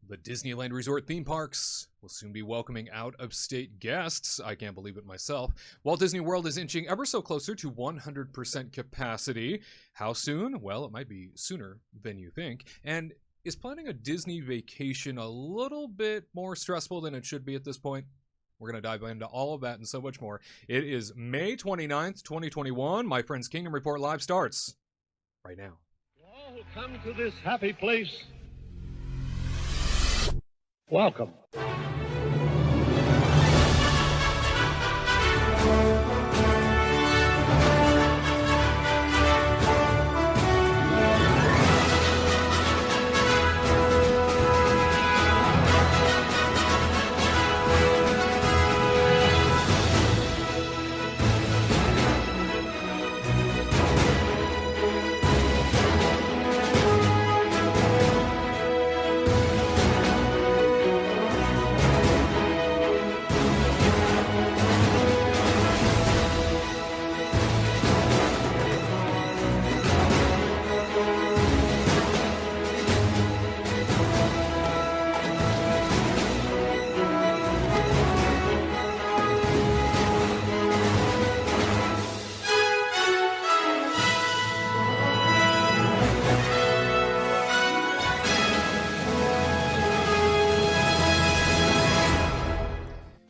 The Disneyland Resort theme parks will soon be welcoming out-of-state guests. I can't believe it myself. Walt Disney World is inching ever so closer to 100% capacity. How soon? Well, it might be sooner than you think. And is planning a Disney vacation a little bit more stressful than it should be at this point? We're going to dive into all of that and so much more. It is May 29th, 2021. My friend's Kingdom Report Live starts right now. To all who come to this happy place, welcome.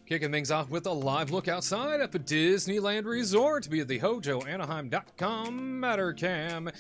Kicking things off with a live look outside at the Disneyland Resort via the HojoAnaheim.com Mattercam.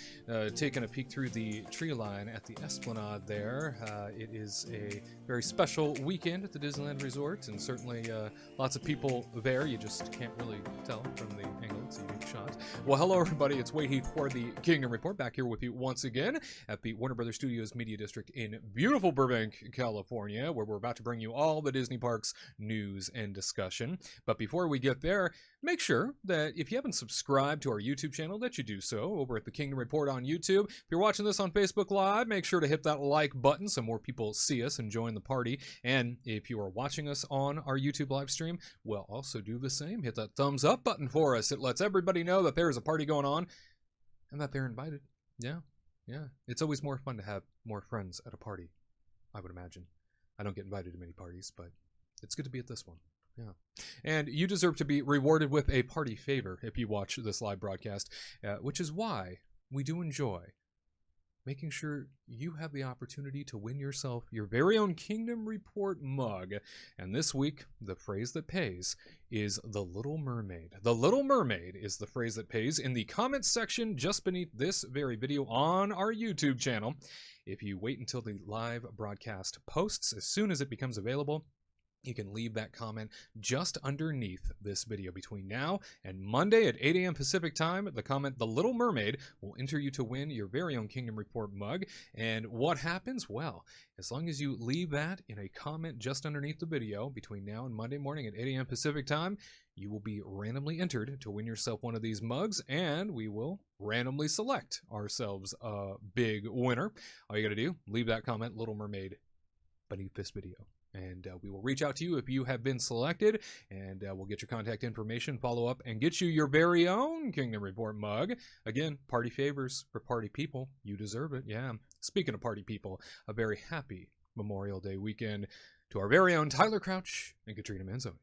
Taking a peek through the tree line at the Esplanade there. It is a very special weekend at the Disneyland Resort, and certainly lots of people there. You just can't really tell from the angle. It's a unique shot. Well, hello everybody. It's Heath for the Kingdom Report, back here with you once again at the Warner Brothers Studios Media District in beautiful Burbank, California, where we're about to bring you all the Disney parks news and discussion. But before we get there, make sure that if you haven't subscribed to our YouTube channel, that you do so over at the Kingdom Report on YouTube. If you're watching this on Facebook Live, make sure to hit that like button so more people see us and join the party. And if you are watching us on our YouTube live stream, well, also do the same. Hit that thumbs up button for us. It lets everybody know that there is a party going on and that they're invited. Yeah. It's always more fun to have more friends at a party, I would imagine. I don't get invited to many parties, but it's good to be at this one. Yeah. And you deserve to be rewarded with a party favor if you watch this live broadcast, which is why we do enjoy making sure you have the opportunity to win yourself your very own Kingdom Report mug. And this week, the phrase that pays is The Little Mermaid. The Little Mermaid is the phrase that pays in the comments section just beneath this very video on our YouTube channel. If you wait until the live broadcast posts, as soon as it becomes available, you can leave that comment just underneath this video. Between now and Monday at 8 a.m. Pacific time, the comment, The Little Mermaid, will enter you to win your very own Kingdom Report mug. And what happens? Well, as long as you leave that in a comment just underneath the video between now and Monday morning at 8 a.m. Pacific time, you will be randomly entered to win yourself one of these mugs, and we will randomly select ourselves a big winner. All you got to do, leave that comment, Little Mermaid, beneath this video. And we will reach out to you if you have been selected, and we'll get your contact information, follow up, and get you your very own Kingdom Report mug. Again, party favors for party people. You deserve it, yeah. Speaking of party people, a very happy Memorial Day weekend to our very own Tyler Crouch and Katrina Manzone.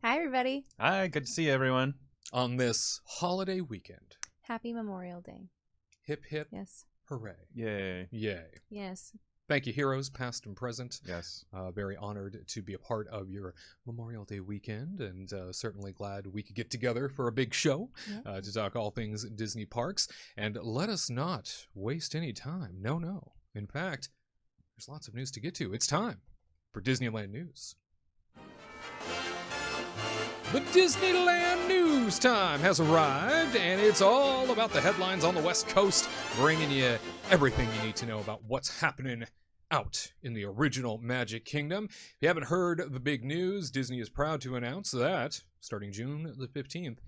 Hi, everybody. Hi, good to see everyone. On this holiday weekend. Happy Memorial Day. Hip, hip, yes. Hooray. Yay. Yay. Yes. Thank you, heroes, past and present. Yes. Very honored to be a part of your Memorial Day weekend, and certainly glad we could get together for a big show to talk all things Disney parks. And let us not waste any time. No. In fact, there's lots of news to get to. It's time for Disneyland News. The Disneyland News time has arrived, and it's all about the headlines on the West Coast, bringing you everything you need to know about what's happening out in the original Magic Kingdom. If you haven't heard the big news, Disney is proud to announce that, starting June the 15th,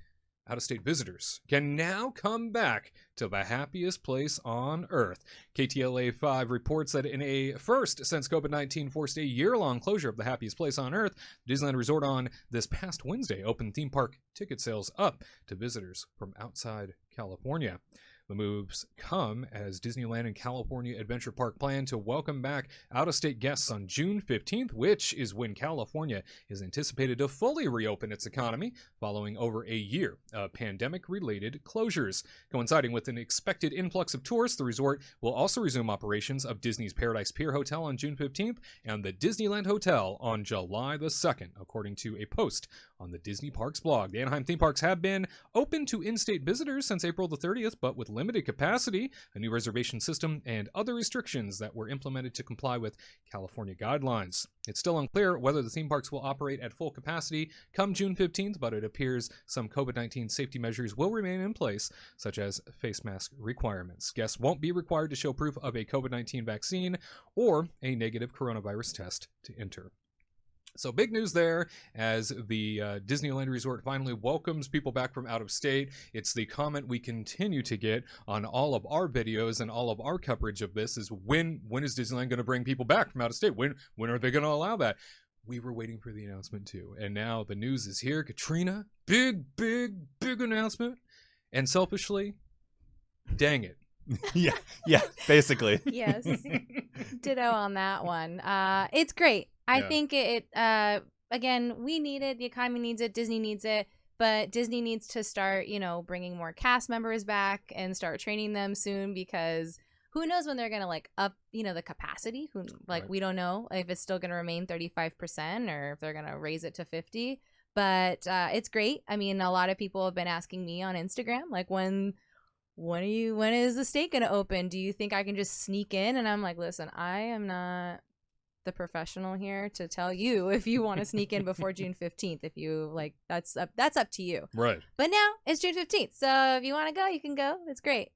out-of-state visitors can now come back to the happiest place on Earth. KTLA 5 reports that in a first since COVID-19 forced a year-long closure of the happiest place on Earth, Disneyland Resort on this past Wednesday opened theme park ticket sales up to visitors from outside California. The moves come as Disneyland and California Adventure Park plan to welcome back out-of-state guests on June 15th, which is when California is anticipated to fully reopen its economy following over a year of pandemic-related closures. Coinciding with an expected influx of tourists, the resort will also resume operations of Disney's Paradise Pier Hotel on June 15th and the Disneyland Hotel on July the 2nd, according to a post on the Disney Parks blog. The Anaheim theme parks have been open to in-state visitors since April the 30th, but with limited capacity, a new reservation system, and other restrictions that were implemented to comply with California guidelines. It's still unclear whether the theme parks will operate at full capacity come June 15th, but it appears some COVID-19 safety measures will remain in place, such as face mask requirements. Guests won't be required to show proof of a COVID-19 vaccine or a negative coronavirus test to enter. So big news there as the Disneyland Resort finally welcomes people back from out of state. It's the comment we continue to get on all of our videos and all of our coverage of this is when is Disneyland going to bring people back from out of state? When are they going to allow that? We were waiting for the announcement too. And now the news is here. Katrina, big announcement. And selfishly, dang it. yeah, basically. Yes. Ditto on that one. It's great. I think it again, we need it. The economy needs it. Disney needs it. But Disney needs to start, bringing more cast members back and start training them soon because who knows when they're going to up, the capacity. Right. We don't know if it's still going to remain 35% or if they're going to raise it to 50. But it's great. I mean, a lot of people have been asking me on Instagram, when is the state going to open? Do you think I can just sneak in? And I'm like, listen, I am not the professional here to tell you if you want to sneak in before June 15th. If you that's up to you. Right. But now it's June 15th. So if you want to go, you can go. It's great.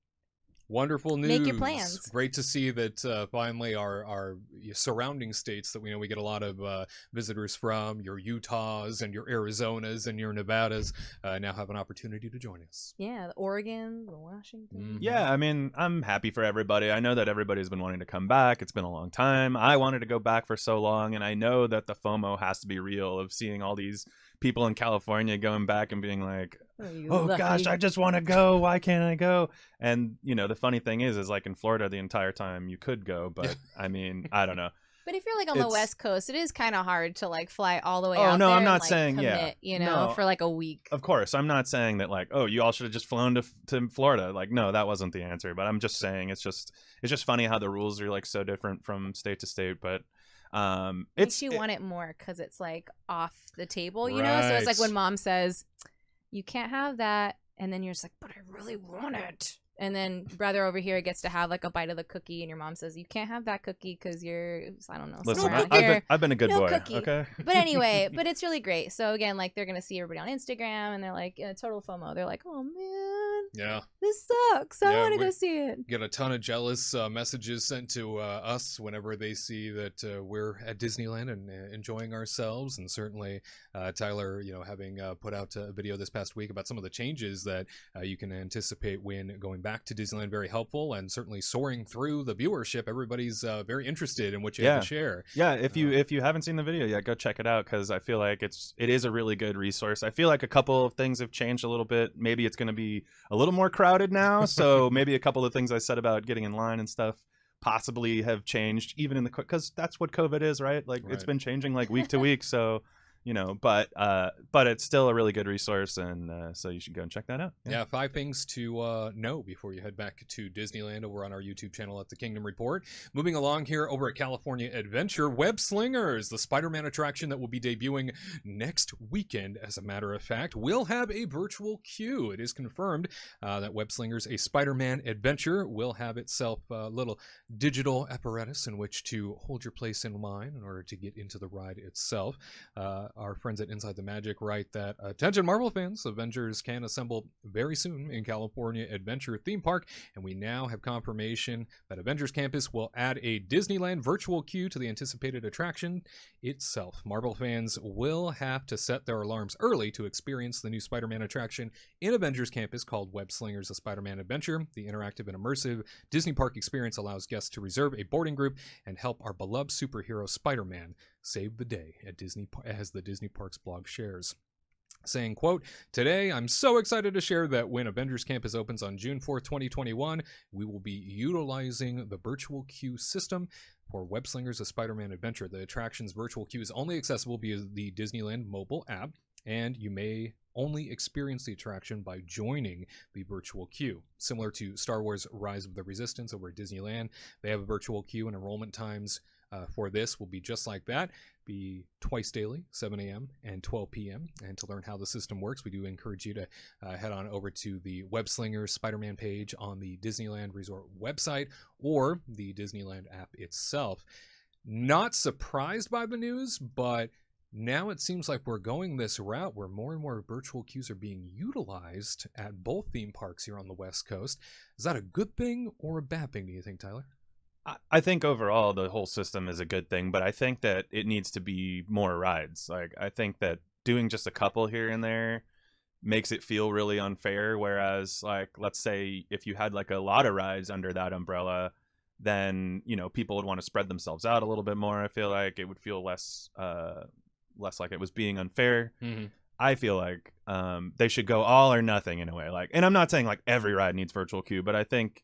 Wonderful news. Make your plans. Great to see that finally our surrounding states that we get a lot of visitors from, your Utahs and your Arizonas and your Nevadas, now have an opportunity to join us. Yeah, the Oregon, the Washington. Mm-hmm. Yeah, I mean, I'm happy for everybody. I know that everybody's been wanting to come back. It's been a long time. I wanted to go back for so long, and I know that the FOMO has to be real of seeing all these people in California going back and being like, oh gosh, I just want to go. Why can't I go? And, the funny thing is in Florida the entire time you could go, but I mean, I don't know. But if you're on the West Coast, it is kind of hard to fly all the way Oh, out no, there I'm not and, saying, commit, No. for a week. Of course, I'm not saying that oh, you all should have just flown to Florida. No, that wasn't the answer. But I'm just saying it's just funny how the rules are so different from state to state. But makes you want it more because it's off the table, So Right. it's when mom says you can't have that, and then you're just but I really want it. And then brother over here gets to have a bite of the cookie, and your mom says you can't have that cookie because you're, I don't know. Listen, somewhere out here. I've been a good No boy. cookie. Okay. But anyway, but it's really great. So again, they're gonna see everybody on Instagram, and they're total FOMO. They're oh man, Yeah. this sucks. I want to go see it. Get a ton of jealous messages sent to us whenever they see that we're at Disneyland and enjoying ourselves. And certainly Tyler, having put out a video this past week about some of the changes that you can anticipate when going back to Disneyland, very helpful, and certainly soaring through the viewership. Everybody's very interested in what you have to share. Yeah, if you haven't seen the video yet, go check it out because I feel like it is a really good resource. I feel like a couple of things have changed a little bit. Maybe it's going to be a little more crowded now, so maybe a couple of things I said about getting in line and stuff possibly have changed, even in because that's what COVID is, right? It's been changing week to week, so but it's still a really good resource, and so you should go and check that out. Yeah, 5 things to know before you head back to Disneyland over on our YouTube channel at The Kingdom Report. Moving along here over at California Adventure, Web Slingers, the Spider-Man attraction that will be debuting next weekend, as a matter of fact, will have a virtual queue. It is confirmed that Web Slingers, a Spider-Man adventure, will have itself a little digital apparatus in which to hold your place in line in order to get into the ride itself. Our friends at Inside the Magic write that, attention Marvel fans, Avengers can assemble very soon in California Adventure theme park, and we now have confirmation that Avengers Campus will add a Disneyland virtual queue to the anticipated attraction itself. Marvel fans will have to set their alarms early to experience the new Spider-Man attraction in Avengers Campus called Web Slingers, a Spider-Man adventure. The interactive and immersive Disney Park experience allows guests to reserve a boarding group and help our beloved superhero Spider-Man save the day at Disney, as the Disney Parks blog shares. saying, quote, "Today, I'm so excited to share that when Avengers Campus opens on June 4th, 2021, we will be utilizing the virtual queue system for Web Slingers: A Spider-Man Adventure. The attraction's virtual queue is only accessible via the Disneyland mobile app, and you may only experience the attraction by joining the virtual queue. Similar to Star Wars Rise of the Resistance over at Disneyland, they have a virtual queue, and enrollment times for this will be just like that, be twice daily, 7 a.m. and 12 p.m. And to learn how the system works, we do encourage you to head on over to the Web Slingers Spider-Man page on the Disneyland Resort website or the Disneyland app itself. Not surprised by the news, but now it seems like we're going this route where more and more virtual queues are being utilized at both theme parks here on the West Coast. Is that a good thing or a bad thing, do you think, Tyler? I think overall the whole system is a good thing, but I think that it needs to be more rides. Like, I think that doing just a couple here and there makes it feel really unfair. Whereas, like, let's say if you had like a lot of rides under that umbrella, then, you know, people would want to spread themselves out a little bit more. I feel like it would feel less like it was being unfair. Mm-hmm. I feel like they should go all or nothing in a way. Like, and I'm not saying like every ride needs virtual queue, but I think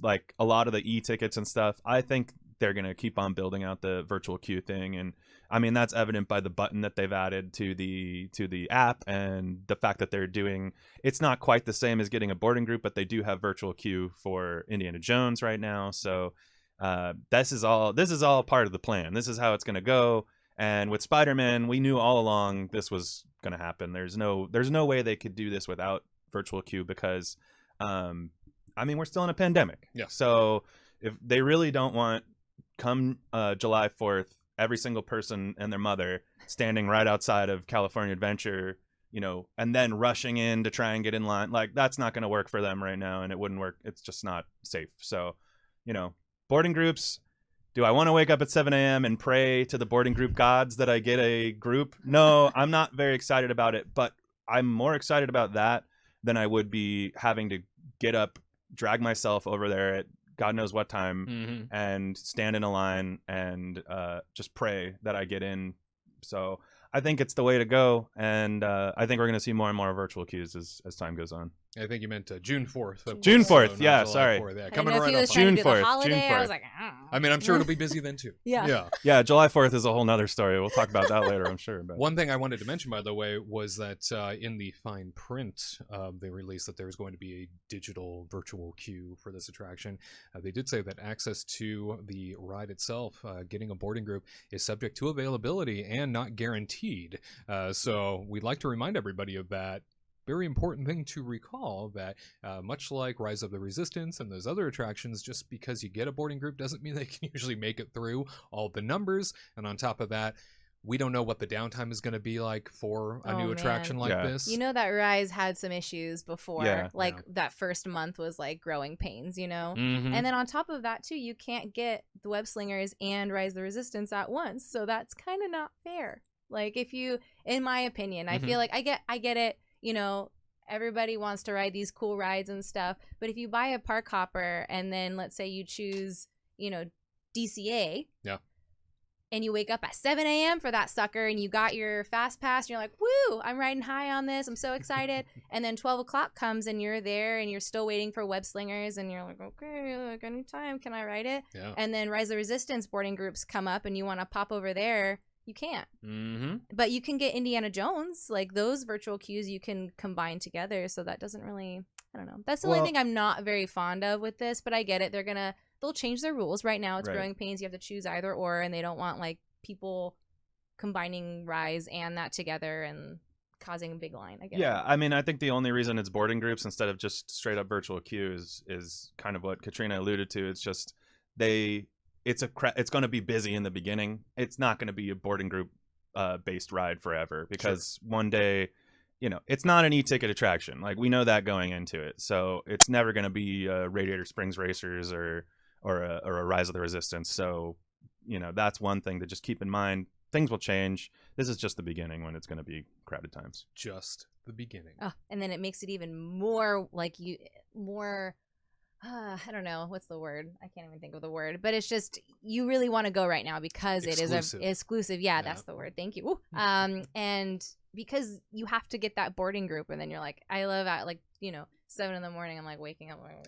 like a lot of the e-tickets and stuff, I think they're going to keep on building out the virtual queue thing. And I mean, that's evident by the button that they've added to the app, and the fact that they're doing, it's not quite the same as getting a boarding group, but they do have virtual queue for Indiana Jones right now. So this is all part of the plan. This is how it's going to go. And with Spider-Man, we knew all along this was going to happen. There's no way they could do this without virtual queue because I mean, we're still in a pandemic. Yeah. So if they really don't want, come July 4th, every single person and their mother standing right outside of California Adventure, you know, and then rushing in to try and get in line, like, that's not going to work for them right now, and it wouldn't work. It's just not safe. So, you know, boarding groups, do I want to wake up at 7 a.m. and pray to the boarding group gods that I get a group? No, I'm not very excited about it, but I'm more excited about that than I would be having to get up, drag myself over there at God knows what time, and stand in a line and just pray that I get in. So I think it's the way to go, and I think we're going to see more and more virtual queues as time goes on. I think you meant June 4th. June 4th, So yeah, not July sorry. 4th. Yeah, I coming didn't know right if he up was on trying June to do the 4th, holiday. June I was 4th. like, I mean, I'm sure it'll be busy then too. Yeah. Yeah, July 4th is a whole nother story. We'll talk about that later, I'm sure. But One thing I wanted to mention, by the way, was that in the fine print, they released that there's going to be a digital virtual queue for this attraction. They did say that access to the ride itself, getting a boarding group, is subject to availability and not guaranteed. So we'd like to remind everybody of that. Very important thing to recall, that much like Rise of the Resistance and those other attractions, just because you get a boarding group doesn't mean they can usually make it through all the numbers. And on top of that, we don't know what the downtime is going to be like for a new attraction like this. You know that Rise had some issues before. Yeah. That first month was like growing pains, you know? Mhm. And then on top of that, too, you can't get the Web Slingers and Rise of the Resistance at once. So that's kind of not fair. Like, if you, in my opinion, I feel like I get it. You know, everybody wants to ride these cool rides and stuff. But if you buy a park hopper and then let's say you choose, you know, DCA. Yeah. And you wake up at 7 a.m. for that sucker and you got your fast pass and you're like, woo, I'm riding high on this. I'm so excited. And then 12 o'clock comes and you're there and you're still waiting for Web Slingers and you're like, okay, like, anytime, can I ride it? Yeah. And then Rise of the Resistance boarding groups come up and you want to pop over there. You can't. But you can get Indiana Jones. Like, those virtual queues you can combine together. So that doesn't really, I don't know. That's the only thing I'm not very fond of with this. But I get it. They'll change their rules. Right now it's growing pains. You have to choose either or. And they don't want, like, people combining Rise and that together and causing a big line. I get it. I mean, I think the only reason it's boarding groups instead of just straight up virtual queues is kind of what Katrina alluded to. It's just it's going to be busy in the beginning. It's not going to be a boarding group based ride forever, because one day, you know, it's not an e-ticket attraction. Like, we know that going into it. So it's never going to be Radiator Springs Racers or a Rise of the Resistance. So, you know, that's one thing to just keep in mind. Things will change. This is just the beginning when it's going to be crowded times. Just the beginning. Oh, and then it makes it even more like I don't know what's the word. I can't even think of the word, but it's just, you really want to go right now because Exclusive. it is exclusive. Yeah, that's the word. Thank you. And because you have to get that boarding group, and then you're like, I love at like 7 in the morning. I'm like waking up, like,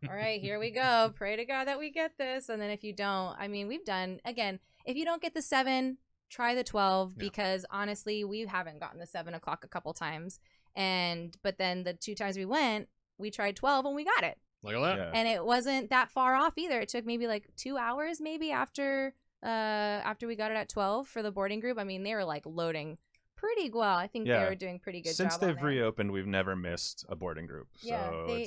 all right, here we go. Pray to God that we get this. And then if you don't, I mean, we've done again. If you don't get the 7, try the 12 because honestly, we haven't gotten the 7 o'clock a couple times. But then the 2 times we went, we tried 12 and we got it. Look at that. Yeah. And it wasn't that far off either. It took maybe like 2 hours maybe after we got it at 12 for the boarding group. I mean, they were like loading pretty well. I think they were doing pretty good Since job. they've reopened, we've never missed a boarding group.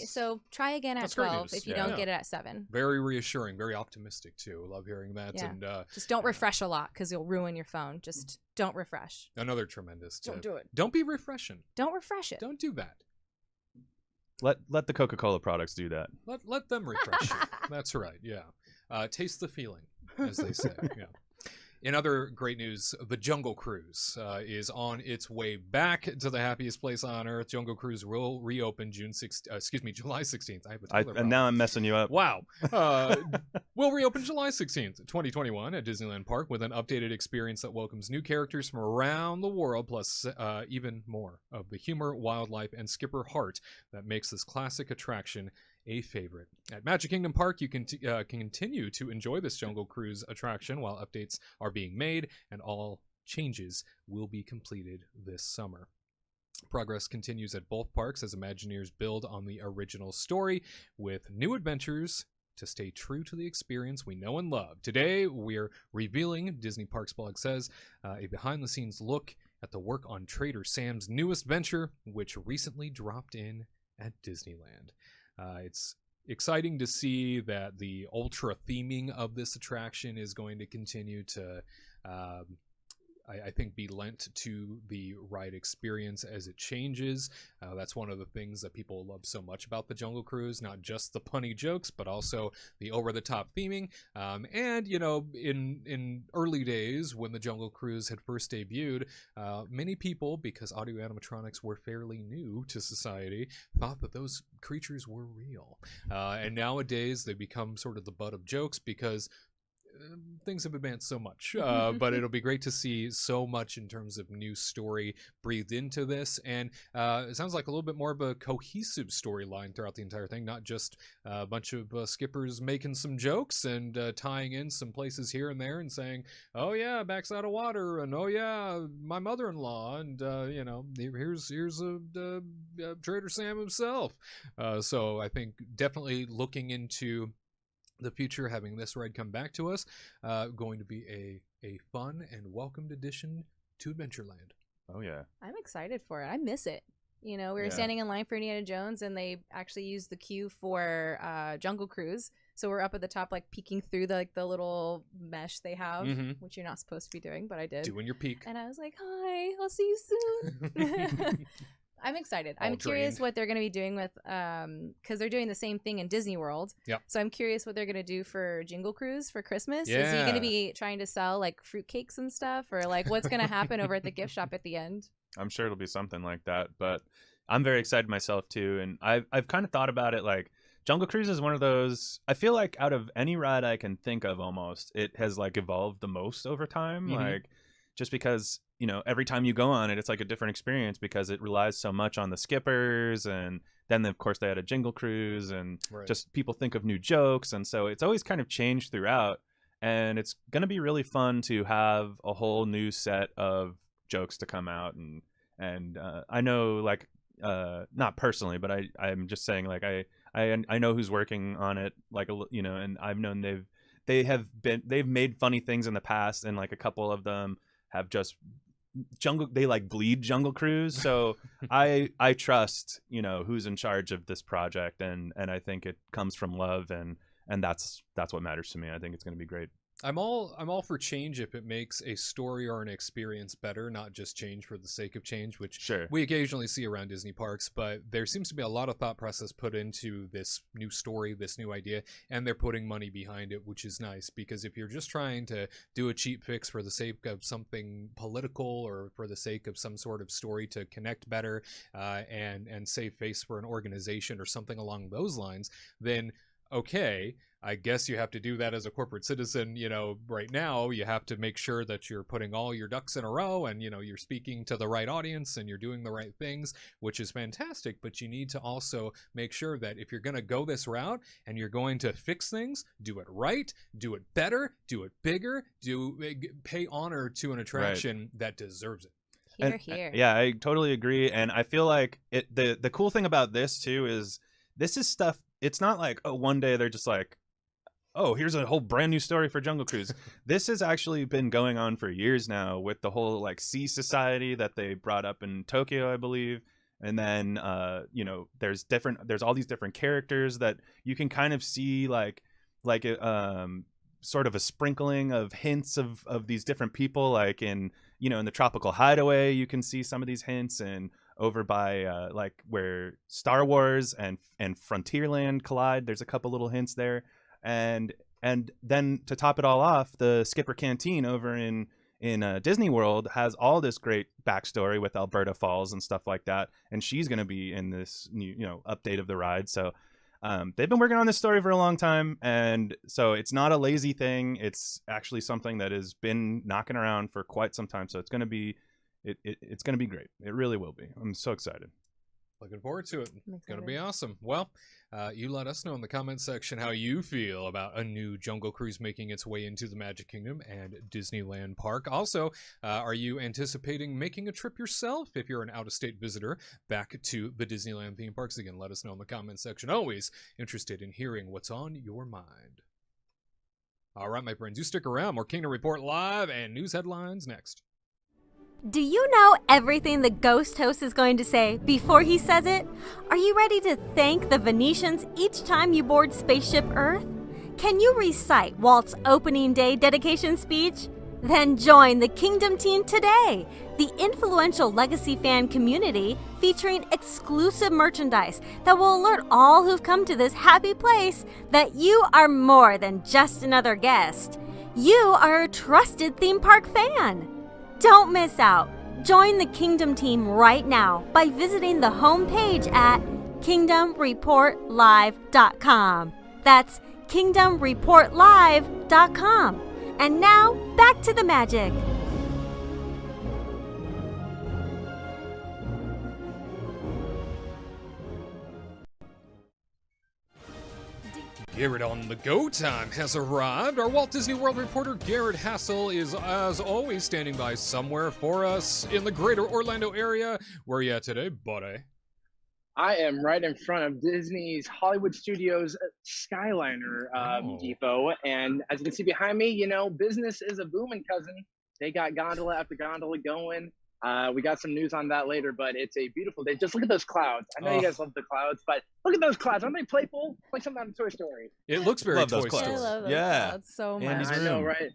So try again at That's great 12 news. if you don't get it at 7. Very reassuring, very optimistic too. Love hearing that. Yeah. And just don't refresh a lot because you'll ruin your phone. Just don't refresh. another tremendous tip. Don't do it. Don't be refreshing. Don't refresh it. Don't do that. Let the Coca-Cola products do that. Let them refresh you. That's right. Yeah. Taste the feeling, as they say. Yeah. In other great news, the Jungle Cruise is on its way back to the happiest place on earth. Jungle Cruise will reopen July 16th. I have a toddler And problem. now I'm messing you up. Wow. Will reopen July 16th, 2021 at Disneyland Park with an updated experience that welcomes new characters from around the world, plus even more of the humor, wildlife, and skipper heart that makes this classic attraction a favorite. At Magic Kingdom Park, you can continue to enjoy this Jungle Cruise attraction while updates are being made and all changes will be completed this summer. Progress continues at both parks as Imagineers build on the original story with new adventures to stay true to the experience we know and love. Today, we're revealing, Disney Parks blog says, a behind-the-scenes look at the work on Trader Sam's newest venture, which recently dropped in at Disneyland. It's exciting to see that the ultra theming of this attraction is going to continue to, I think, be lent to the ride experience as it changes. That's one of the things that people love so much about the Jungle Cruise, not just the punny jokes, but also the over-the-top theming. And, in early days when the Jungle Cruise had first debuted, many people, because audio animatronics were fairly new to society, thought that those creatures were real. And nowadays they become sort of the butt of jokes because things have advanced so much, but it'll be great to see so much in terms of new story breathed into this, and it sounds like a little bit more of a cohesive storyline throughout the entire thing, not just a bunch of skippers making some jokes and tying in some places here and there and saying, oh yeah, backs out of water, and oh yeah, my mother-in-law, and here's a Trader Sam himself. So I think definitely looking into the future, having this ride come back to us, going to be a fun and welcomed addition to Adventureland. Oh yeah, I'm excited for it. I miss it. We were standing in line for Indiana Jones, and they actually used the queue for Jungle Cruise. So we're up at the top, like peeking through the little mesh they have, which you're not supposed to be doing, but I did. Doing your peek. And I was like, "Hi, I'll see you soon." I'm excited. I'm curious what they're going to be doing with, because they're doing the same thing in Disney World. Yeah. So I'm curious what they're going to do for Jingle Cruise for Christmas. Is he going to be trying to sell like fruitcakes and stuff, or like what's going to happen over at the gift shop at the end? I'm sure it'll be something like that. But I'm very excited myself too, and I've kind of thought about it. Like Jungle Cruise is one of those. I feel like out of any ride I can think of, almost it has like evolved the most over time. Like just because. Every time you go on it, it's like a different experience because it relies so much on the skippers. And then, of course, they had a Jingle Cruise and just people think of new jokes. And so it's always kind of changed throughout. And it's going to be really fun to have a whole new set of jokes to come out. And I know, like, not personally, but I'm just saying, like, I know who's working on it, like, and I've known they've made funny things in the past. And like a couple of them have just they like bleed Jungle Cruise, so I trust who's in charge of this project, and I think it comes from love, and that's what matters to me. I think it's going to be great. I'm all for change if it makes a story or an experience better, not just change for the sake of change, which we occasionally see around Disney parks. But there seems to be a lot of thought process put into this new story, this new idea, and they're putting money behind it, which is nice. Because if you're just trying to do a cheap fix for the sake of something political or for the sake of some sort of story to connect better and save face for an organization or something along those lines, then okay. I guess you have to do that as a corporate citizen. Right now you have to make sure that you're putting all your ducks in a row, and you're speaking to the right audience and you're doing the right things, which is fantastic. But you need to also make sure that if you're going to go this route and you're going to fix things, do it right, do it better, do it bigger, pay honor to an attraction that deserves it. Here. Yeah, I totally agree. And I feel like the cool thing about this too is this is stuff. It's not like, oh, one day they're just like, oh, here's a whole brand new story for Jungle Cruise. This has actually been going on for years now with the whole like Sea Society that they brought up in Tokyo, I believe. And then, there's all these different characters that you can kind of see like sort of a sprinkling of hints of these different people, like in the Tropical Hideaway, you can see some of these hints, and over by like where Star Wars and Frontierland collide, there's a couple little hints there. And then to top it all off, the Skipper Canteen over in Disney World has all this great backstory with Alberta Falls and stuff like that, and she's going to be in this new update of the ride. So they've been working on this story for a long time, and so it's not a lazy thing. It's actually something that has been knocking around for quite some time. So it's going to be it's going to be great. It really will be. I'm so excited. Looking forward to it. It's going to be awesome. Well, you let us know in the comments section how you feel about a new Jungle Cruise making its way into the Magic Kingdom and Disneyland Park. Also, are you anticipating making a trip yourself if you're an out-of-state visitor back to the Disneyland theme parks? Again, let us know in the comments section. Always interested in hearing what's on your mind. All right, my friends, you stick around. More Kingdom Report Live and news headlines next. Do you know everything the ghost host is going to say before he says it? Are you ready to thank the Venetians each time you board Spaceship Earth? Can you recite Walt's opening day dedication speech? Then join the Kingdom team today, the influential legacy fan community featuring exclusive merchandise that will alert all who've come to this happy place that you are more than just another guest. You are a trusted theme park fan. Don't miss out. Join the Kingdom team right now by visiting the homepage at kingdomreportlive.com. That's kingdomreportlive.com. And now, back to the magic. Gared on the Go time has arrived. Our Walt Disney World reporter Gared Hassel is, as always, standing by somewhere for us in the greater Orlando area. Where are you at today, buddy? I am right in front of Disney's Hollywood Studios Skyliner depot. And as you can see behind me, business is a booming, cousin. They got gondola after gondola going. We got some news on that later, but it's a beautiful day. Just look at those clouds. I know you guys love the clouds, but look at those clouds. Aren't they playful? Like something out of Toy Story. It looks very Toy Story. I love those clouds so much. Andy's I know, right?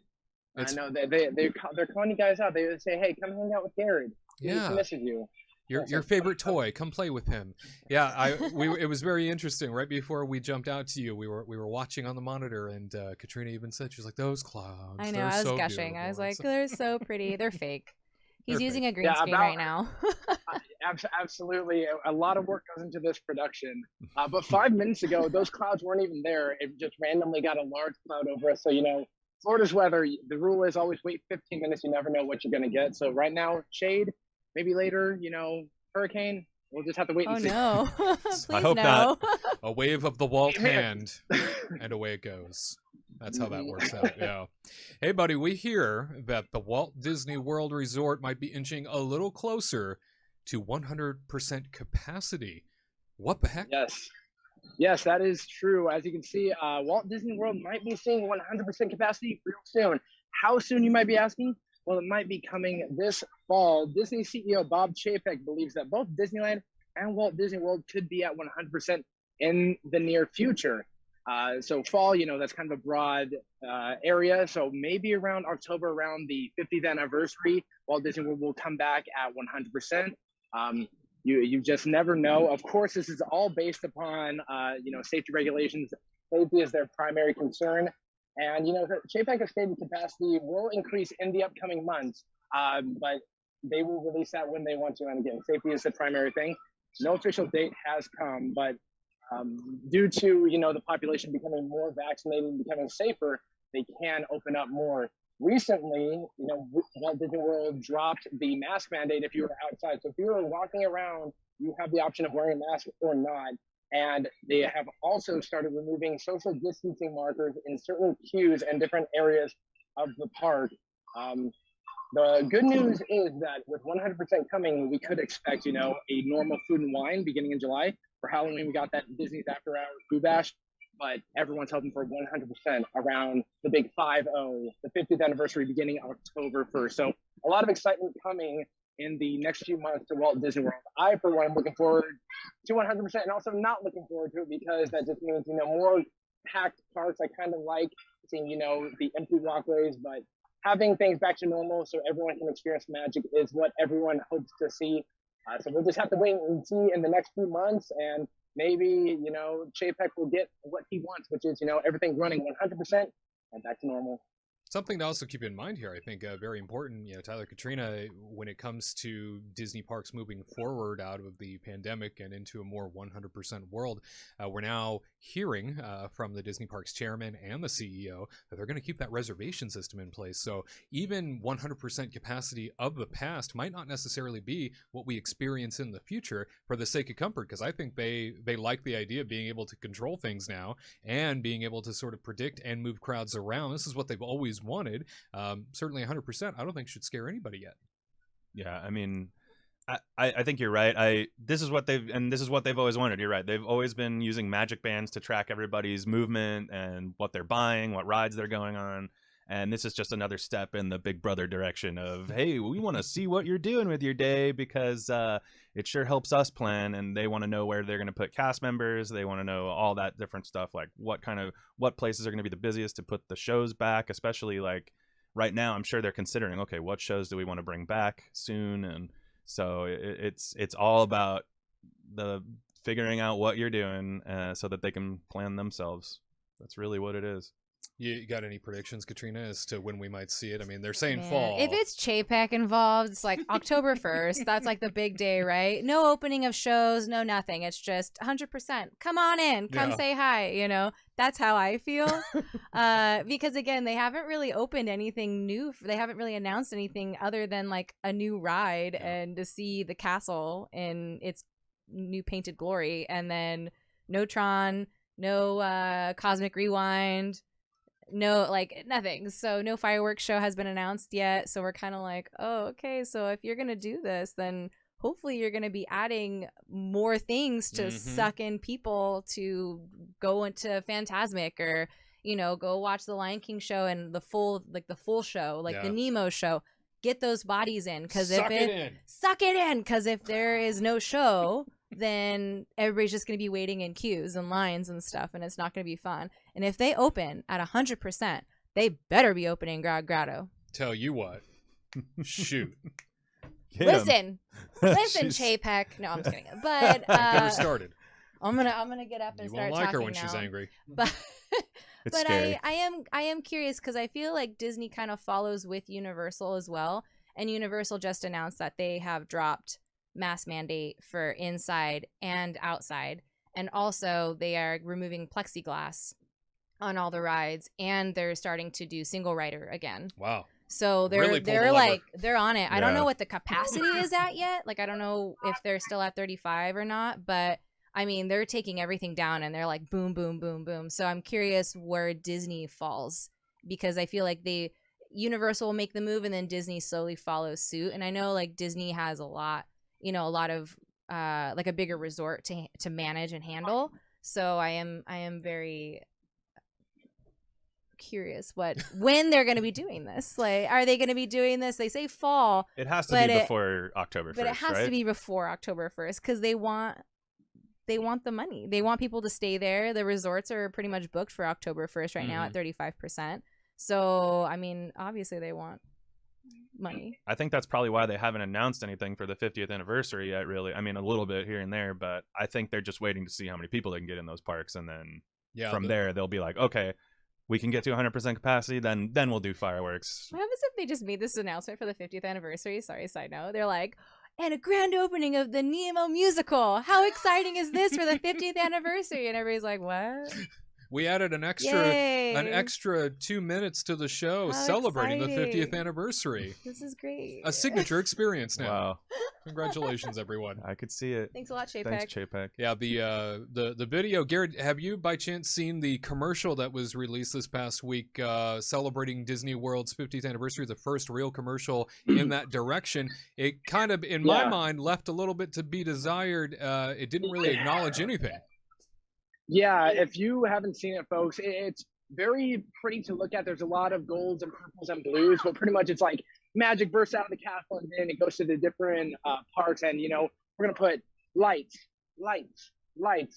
I know. They're calling you guys out. They say, hey, come hang out with Gared. He misses you. Your favorite toy, come play with him. Yeah, it was very interesting. Right before we jumped out to you, we were watching on the monitor, and Katrina even said, she's like, those clouds. I know, I was so gushing. Beautiful. I was like, they're so pretty. They're fake. He's using a green screen right now. Absolutely. A lot of work goes into this production. But 5 minutes ago, those clouds weren't even there. It just randomly got a large cloud over us. So, Florida's weather, the rule is always wait 15 minutes. You never know what you're going to get. So right now, shade. Maybe later, hurricane. We'll just have to wait and see. Oh, no. Please I hope no. not. A wave of the Walt hand, and away it goes. That's how that works out, yeah. Hey, buddy, we hear that the Walt Disney World Resort might be inching a little closer to 100% capacity. What the heck? Yes, that is true. As you can see, Walt Disney World might be seeing 100% capacity real soon. How soon, you might be asking? Well, it might be coming this fall. Disney CEO Bob Chapek believes that both Disneyland and Walt Disney World could be at 100% in the near future. So fall, that's kind of a broad area. So maybe around October, around the 50th anniversary, Walt Disney World will come back at 100%. You just never know. Of course, this is all based upon, safety regulations. Safety is their primary concern. And, Chapek has stated capacity will increase in the upcoming months, but they will release that when they want to. And again, safety is the primary thing. No official date has come, but due to, the population becoming more vaccinated and becoming safer, they can open up more. Recently, Walt Disney World dropped the mask mandate if you were outside. So if you were walking around, you have the option of wearing a mask or not. And they have also started removing social distancing markers in certain queues and different areas of the park. The good news is that with 100% coming, we could expect, a normal food and wine beginning in July. For Halloween, we got that Disney's After Hours Food Bash, but everyone's hoping for 100% around the big 5-0, the 50th anniversary beginning October 1st. So a lot of excitement coming in the next few months to Walt Disney World. I, for one, am looking forward to 100% and also not looking forward to it because that just means, more packed parks. I kind of like seeing, the empty walkways, but having things back to normal so everyone can experience magic is what everyone hopes to see. So we'll just have to wait and see in the next few months, and maybe, Chapek will get what he wants, which is, everything running 100% and back to normal. Something to also keep in mind here, I think, very important, Tyler, Katrina, when it comes to Disney parks moving forward out of the pandemic and into a more 100% world, we're now hearing from the Disney parks chairman and the CEO that they're going to keep that reservation system in place. So even 100% capacity of the past might not necessarily be what we experience in the future for the sake of comfort, because I think they like the idea of being able to control things now and being able to sort of predict and move crowds around. This is what they've always wanted. Certainly 100% I don't think should scare anybody yet. Yeah, I mean, I think you're right. This is what they've always wanted. You're right. They've always been using magic bands to track everybody's movement and what they're buying, what rides they're going on. And this is just another step in the Big Brother direction of, hey, we want to see what you're doing with your day because it sure helps us plan. And they want to know where they're going to put cast members. They want to know all that different stuff, like what places are going to be the busiest to put the shows back, especially like right now. I'm sure they're considering, okay, what shows do we want to bring back soon? And so it's all about the figuring out what you're doing so that they can plan themselves. That's really what it is. You got any predictions, Katrina, as to when we might see it? I mean, they're saying fall. If it's Chapek involved, it's like October 1st. That's like the big day, right? No opening of shows, no nothing. It's just 100%. Come on in. Come say hi. That's how I feel. Because, again, they haven't really opened anything new. They haven't really announced anything other than like a new ride and to see the castle in its new painted glory. And then no Tron, no Cosmic Rewind. No, like nothing. So no fireworks show has been announced yet. So we're kind of like, oh, okay. So if you're going to do this, then hopefully you're going to be adding more things to suck in people to go into Fantasmic or, go watch the Lion King show and the full show, like the Nemo show. Get those bodies in. Suck it in. Because if there is no show, then everybody's just going to be waiting in queues and lines and stuff, and it's not going to be fun. And if they open at 100%, they better be opening Grotto. Tell you what. Shoot. Listen, Chapek. No, I'm just kidding. But get her started. I'm gonna get up and start talking now. You won't like her when she's angry. But I am curious because I feel like Disney kind of follows with Universal as well, and Universal just announced that they have dropped mask mandate for inside and outside, and also they are removing plexiglass on all the rides, and they're starting to do single rider again. Wow. So they're on it. I don't know what the capacity is at yet. Like I don't know if they're still at 35 or not, but I mean they're taking everything down and they're like boom boom boom boom. So I'm curious where Disney falls, because I feel like Universal will make the move and then Disney slowly follows suit. And I know like Disney has a lot of like a bigger resort to manage and handle. So I am very curious when they're going to be doing this. Like, are they going to be doing this? They say fall. It has to be before October 1st, but it has to be before October 1st because they want the money. They want people to stay there. The resorts are pretty much booked for October 1st right now at 35%. So I mean, obviously they want money. I think that's probably why they haven't announced anything for the 50th anniversary yet, really. I mean, a little bit here and there, but I think they're just waiting to see how many people they can get in those parks, and then from there they'll be like, okay, we can get to 100% capacity, then we'll do fireworks. What happens if they just made this announcement for the 50th anniversary? Sorry, side note. They're like, and a grand opening of the Nemo musical. How exciting is this for the 50th anniversary? And everybody's like, what? We added an Yay. extra 2 minutes to the show How celebrating the 50th exciting. anniversary. This is great. A signature experience now. Wow. Congratulations, everyone. I could see it. Thanks a lot, Chapek. Thanks, Chapek. Yeah, the video. Garrett, have you by chance seen the commercial that was released this past week celebrating Disney World's 50th anniversary? The first real commercial in that direction. It kind of, in my mind, left a little bit to be desired. It didn't really acknowledge anything. Yeah, if you haven't seen it, folks, it's very pretty to look at. There's a lot of golds and purples and blues, but pretty much it's like magic bursts out of the castle and then it goes to the different parts. And, you know, we're going to put lights,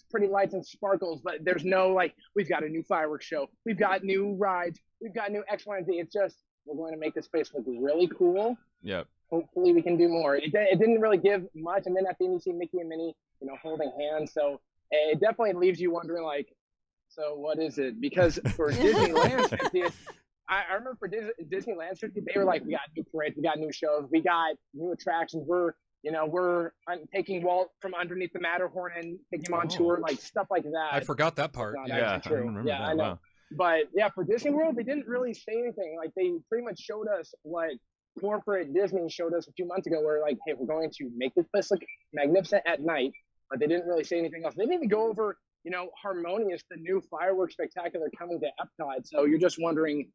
pretty lights and sparkles, but there's no, like, we've got a new fireworks show. We've got new rides. We've got new X, Y, and Z. It's just, we're going to make this space look really cool. Yep. Hopefully we can do more. It didn't really give much. And then at the end you see Mickey and Minnie, you know, holding hands. So it definitely leaves you wondering, like, so what is it? Because for Disneyland 50th, I remember for Disneyland 50th, they were like, we got new parades, we got new shows, we got new attractions. We're taking Walt from underneath the Matterhorn and taking him on tour, like stuff like that. I forgot that part. Yeah, true. I remember that. I know. Wow. But yeah, for Disney World, they didn't really say anything. Like they pretty much showed us what corporate Disney showed us a few months ago, where like, hey, we're going to make this place look magnificent at night. But they didn't really say anything else. They didn't even go over, you know, Harmonious, the new fireworks spectacular coming to Epcot. So you're just wondering,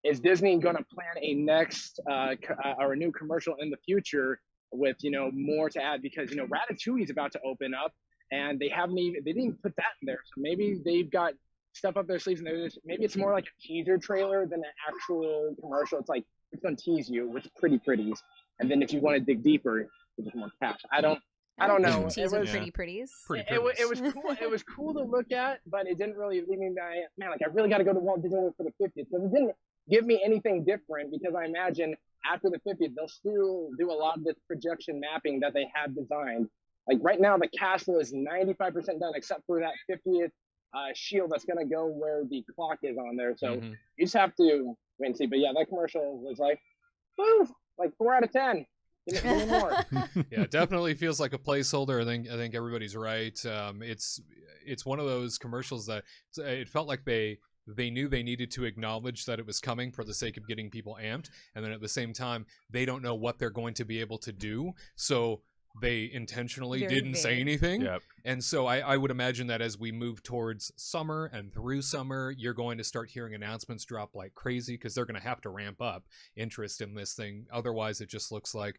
is Disney going to plan a next or a new commercial in the future with, you know, more to add? Because, you know, Ratatouille is about to open up and they didn't even put that in there. So maybe they've got stuff up their sleeves and maybe it's more like a teaser trailer than an actual commercial. It's like, it's going to tease you with pretty pretties. And then if you want to dig deeper, it's just more cash. I don't know. Teaser pretty pretties. It was cool. It was cool to look at, but it didn't really leave me man, like I really got to go to Walt Disney World for the 50th. Because it didn't give me anything different, because I imagine after the 50th, they'll still do a lot of this projection mapping that they have designed. Like right now, the castle is 95% done, except for that 50th shield that's going to go where the clock is on there. So you just have to wait and see. But yeah, that commercial was like, woo, like 4 out of 10. Give me more. Yeah, it definitely feels like a placeholder. I think everybody's right. It's one of those commercials that it felt like they knew they needed to acknowledge that it was coming for the sake of getting people amped, and then at the same time they don't know what they're going to be able to do, so they intentionally didn't say anything. Yep. And so I would imagine that as we move towards summer and through summer, you're going to start hearing announcements drop like crazy, because they're going to have to ramp up interest in this thing. Otherwise, it just looks like,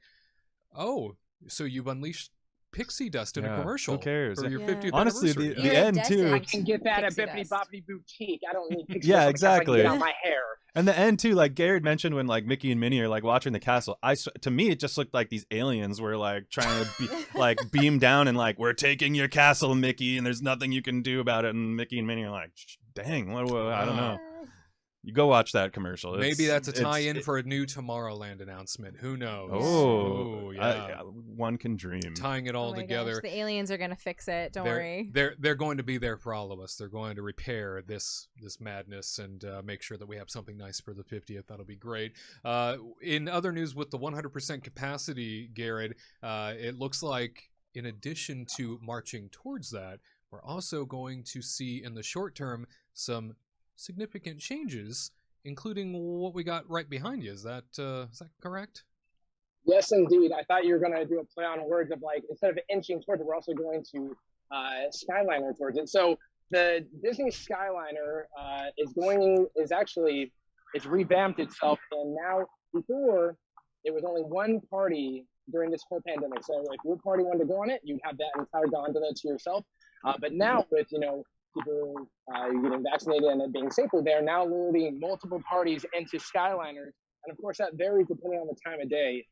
oh, so you've unleashed pixie dust in a commercial. Who cares? For your 50th Honestly, anniversary. the end too. I can get that at Bippity Boppity Boutique. I don't need pictures. Yeah, exactly. Get out my hair. And the end too, like Gared mentioned, when like Mickey and Minnie are like watching the castle, to me it just looked like these aliens were like trying to like beam down and like, we're taking your castle, Mickey, and there's nothing you can do about it. And Mickey and Minnie are like, dang, what I don't know. You go watch that commercial. Maybe that's a tie-in for a new Tomorrowland announcement. Who knows? Oh, yeah. One can dream. Tying it all my together. Gosh, the aliens are gonna fix it. Don't worry. They're going to be there for all of us. They're going to repair this madness and make sure that we have something nice for the 50th. That'll be great. In other news, with the 100% capacity, Gared, it looks like in addition to marching towards that, we're also going to see in the short term some significant changes, including what we got right behind you. Is that correct? Yes, indeed. I thought you were going to do a play on words of like, instead of inching towards it, we're also going to Skyliner towards it. So the Disney Skyliner it's revamped itself, and now before it was only one party during this whole pandemic. So if your party wanted to go on it, you'd have that entire gondola to yourself. But now with people getting vaccinated and it being safer, they're now loading multiple parties into Skyliner. And of course, that varies depending on the time of day.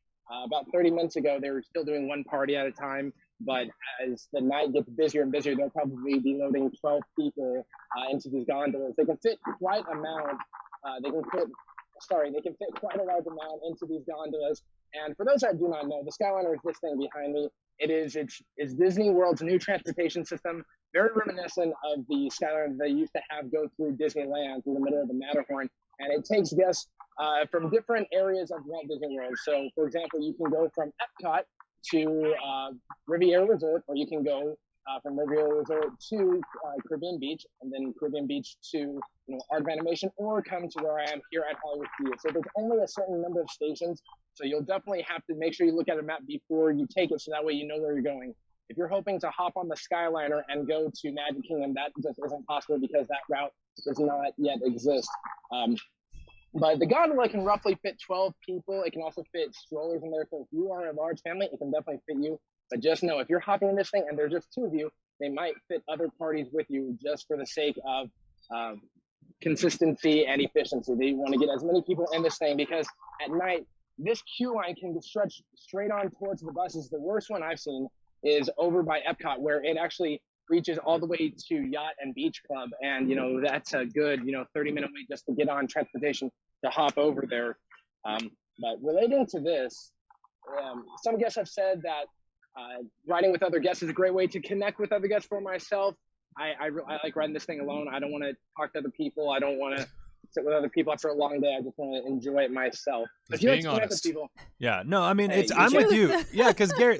About 30 minutes ago, they were still doing one party at a time. But as the night gets busier and busier, they'll probably be loading 12 people into these gondolas. They can fit quite a amount. They can fit quite a large amount into these gondolas. And for those that do not know, the Skyliner is this thing behind me. It's Disney World's new transportation system, very reminiscent of the Skyliner they used to have go through Disneyland through the middle of the Matterhorn. And it takes guests from different areas of Walt Disney World. So, for example, you can go from Epcot to Riviera Resort, or you can go from Riviera Resort to Caribbean Beach, and then Caribbean Beach to Art of Animation, or come to where I am here at Hollywood Studios. So there's only a certain number of stations, so you'll definitely have to make sure you look at a map before you take it, so that way you know where you're going. If you're hoping to hop on the Skyliner and go to Magic Kingdom, that just isn't possible because that route does not yet exist. But the gondola can roughly fit 12 people. It can also fit strollers in there. So if you are a large family, it can definitely fit you. But just know, if you're hopping in this thing and there's just two of you, they might fit other parties with you just for the sake of consistency and efficiency. They want to get as many people in this thing because at night, this queue line can stretch straight on towards the buses. The worst one I've seen is over by Epcot, where it actually reaches all the way to Yacht and Beach Club. And, that's a good, 30-minute wait just to get on transportation to hop over there. But relating to this, some guests have said that riding with other guests is a great way to connect with other guests. For myself, I like riding this thing alone. I don't want to talk to other people. I don't want to sit with other people after a long day. I just want to enjoy it myself. But if you like to connect with people, yeah, no, I mean, hey, I'm with you. Yeah, because Gary,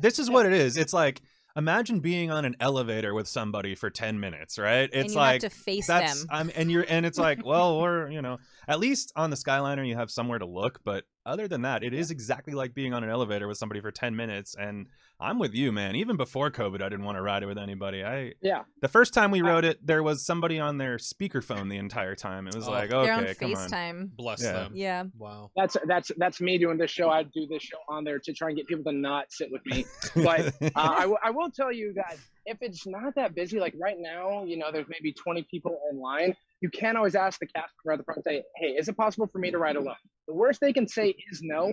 this is yeah. what it is. It's like, imagine being on an elevator with somebody for 10 minutes, right? It's and you like have to face that's them. and it's like, well, we're at least on the Skyliner you have somewhere to look, but other than that, it is exactly like being on an elevator with somebody for 10 minutes. And I'm with you, man. Even before COVID, I didn't want to ride it with anybody. The first time we rode it, there was somebody on their speakerphone the entire time. It was like, They're on okay, come on. FaceTime. Bless Yeah. them. Yeah. Wow. that's me doing this show. I do this show on there to try and get people to not sit with me. But I will tell you guys, if it's not that busy, like right now, there's maybe 20 people in line, you can always ask the cast member at the front and say, hey, is it possible for me to ride alone? The worst they can say is no,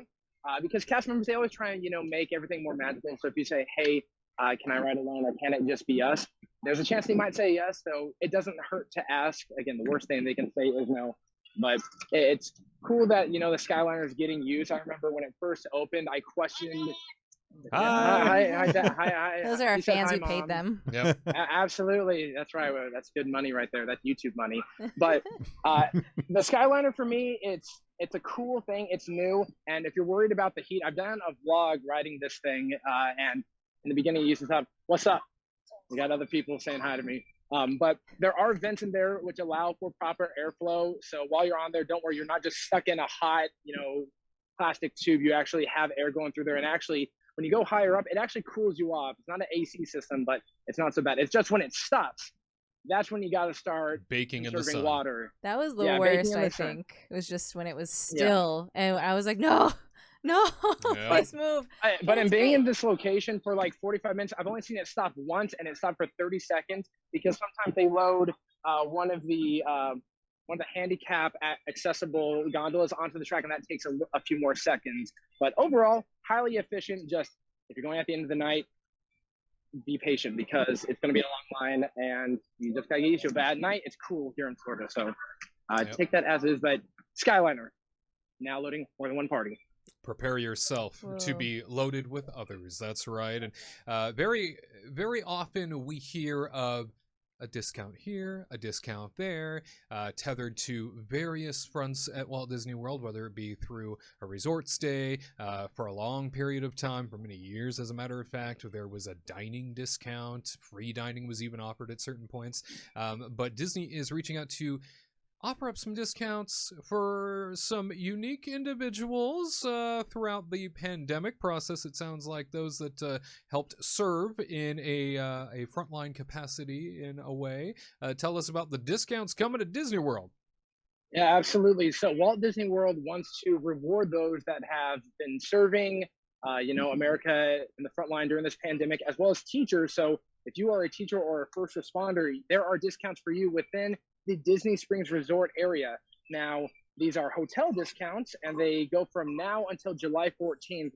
because cast members, they always try and, make everything more magical. So if you say, hey, can I ride alone, or can it just be us? There's a chance they might say yes, so it doesn't hurt to ask. Again, the worst thing they can say is no. But it's cool that, the Skyliner is getting used. I remember when it first opened, I questioned. Hi. Those are our He said, fans. "Hi, We paid Mom." them. Yep. Absolutely, that's right. Well, that's good money right there. That's YouTube money. But the Skyliner for me, it's a cool thing. It's new, and if you're worried about the heat, I've done a vlog riding this thing, and in the beginning, you used to have, "What's up?" We got other people saying hi to me. But there are vents in there which allow for proper airflow. So while you're on there, don't worry, you're not just stuck in a hot, plastic tube. You actually have air going through there, and actually, when you go higher up, it actually cools you off. It's not an AC system, but it's not so bad. It's just when it stops, that's when you got to start Baking in the conserving sun. water. That was the Yeah, worst, baking in the I sun. think. It was just when it was still. And I was like, no, Yeah. please move. But in It's being great. in this location for like 45 minutes, I've only seen it stop once, and it stopped for 30 seconds because sometimes they load one of the handicap accessible gondolas onto the track, and that takes a few more seconds. But overall, highly efficient. Just if you're going at the end of the night, be patient because it's going to be a long line, and you just got to get used to it. But at night, it's cool here in Florida, so take that as is. But Skyliner now loading more than one party. Prepare yourself to Whoa. be loaded with others. That's right. And very, very often we hear of a discount here, a discount there, tethered to various fronts at Walt Disney World, whether it be through a resort stay for a long period of time, for many years, as a matter of fact. There was a dining discount. Free dining was even offered at certain points. But Disney is reaching out to offer up some discounts for some unique individuals throughout the pandemic process. It sounds like those that helped serve in a frontline capacity in a way. Tell us about the discounts coming to Disney World. Yeah, absolutely. So Walt Disney World wants to reward those that have been serving, America in the front line during this pandemic, as well as teachers. So if you are a teacher or a first responder, there are discounts for you within the Disney Springs Resort area. Now, these are hotel discounts, and they go from now until July 14th.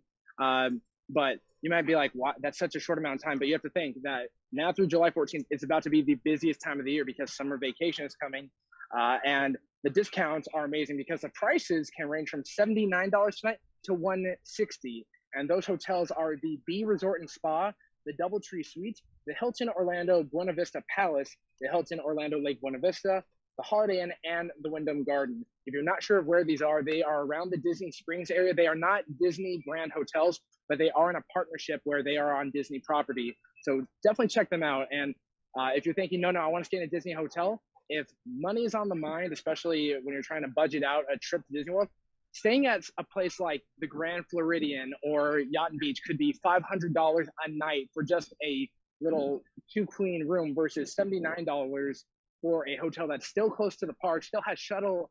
But you might be like, "What? That's such a short amount of time." But you have to think that now through July 14th, it's about to be the busiest time of the year because summer vacation is coming. And the discounts are amazing because the prices can range from $79 tonight to $160. And those hotels are the B Resort and Spa, the Doubletree Suite, the Hilton Orlando Buena Vista Palace, the Hilton Orlando Lake Buena Vista, the Holiday Inn, and the Wyndham Garden. If you're not sure of where these are, they are around the Disney Springs area. They are not Disney brand hotels, but they are in a partnership where they are on Disney property. So definitely check them out. And if you're thinking, no, I want to stay in a Disney hotel, if money is on the mind, especially when you're trying to budget out a trip to Disney World, staying at a place like the Grand Floridian or Yacht and Beach could be $500 a night for just a little 2-queen room versus $79 for a hotel that's still close to the park, still has shuttle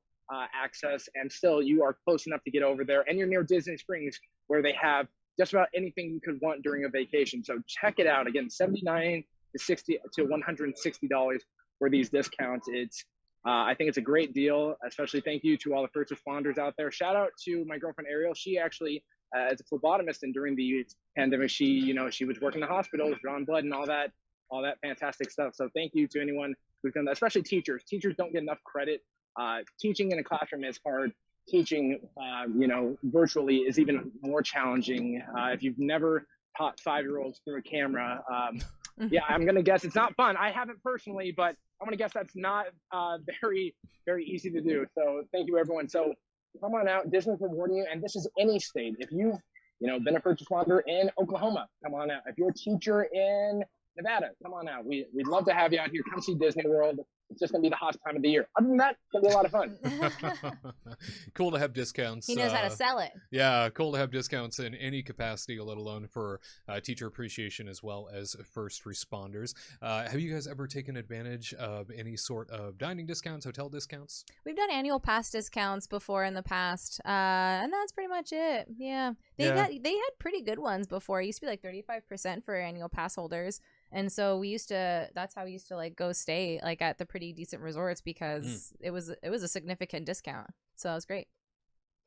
access, and still you are close enough to get over there. And you're near Disney Springs, where they have just about anything you could want during a vacation. So check it out. Again, $79 to $60 to $160 for these discounts. It's I think it's a great deal, especially thank you to all the first responders out there. Shout out to my girlfriend Ariel. She actually, as a phlebotomist, and during the pandemic, she was working in the hospitals, drawing blood and all that fantastic stuff. So thank you to anyone who's done that, especially teachers. Teachers don't get enough credit. Teaching in a classroom is hard. Teaching, virtually is even more challenging. If you've never taught 5-year-olds through a camera, yeah, I'm going to guess it's not fun. I haven't personally, but I'm going to guess that's not very, very easy to do. So thank you, everyone. So come on out. Disney's rewarding you. And this is any state. If you've, been a first responder in Oklahoma, come on out. If you're a teacher in Nevada, come on out. We'd love to have you out here. Come see Disney World. It's just going to be the hottest time of the year. Other than that, it's going to be a lot of fun. Cool to have discounts. He knows how to sell it. Yeah, cool to have discounts in any capacity, let alone for teacher appreciation as well as first responders. Have you guys ever taken advantage of any sort of dining discounts, hotel discounts? We've done annual pass discounts before in the past, and that's pretty much it. Yeah, they had pretty good ones before. It used to be like 35% for annual pass holders. And so that's how we used to like go stay like at the pretty decent resorts because it was a significant discount. So it was great.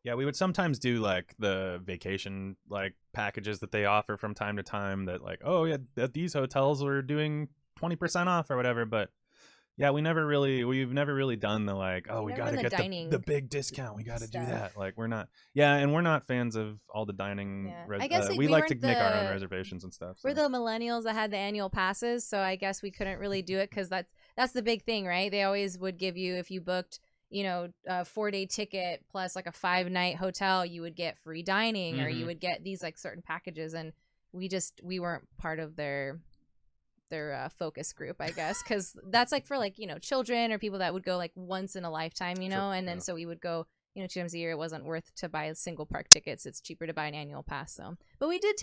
Yeah, we would sometimes do like the vacation like packages that they offer from time to time that like, oh yeah, at these hotels we're doing 20% off or whatever. But yeah, we've never really done the like, oh, we got to get the big discount. We got to do that. Like we're not fans of all the dining. Yeah. I guess we like to make our own reservations and stuff. We're the millennials that had the annual passes. So I guess we couldn't really do it because that's the big thing, right? They always would give you, if you booked, a 4-day ticket plus like a 5-night hotel, you would get free dining or you would get these like certain packages. And we weren't part of their focus group, I guess, because that's like for like children or people that would go like once in a lifetime, and then so we would go 2 times a year. It wasn't worth to buy single park tickets. It's cheaper to buy an annual pass. So, but we did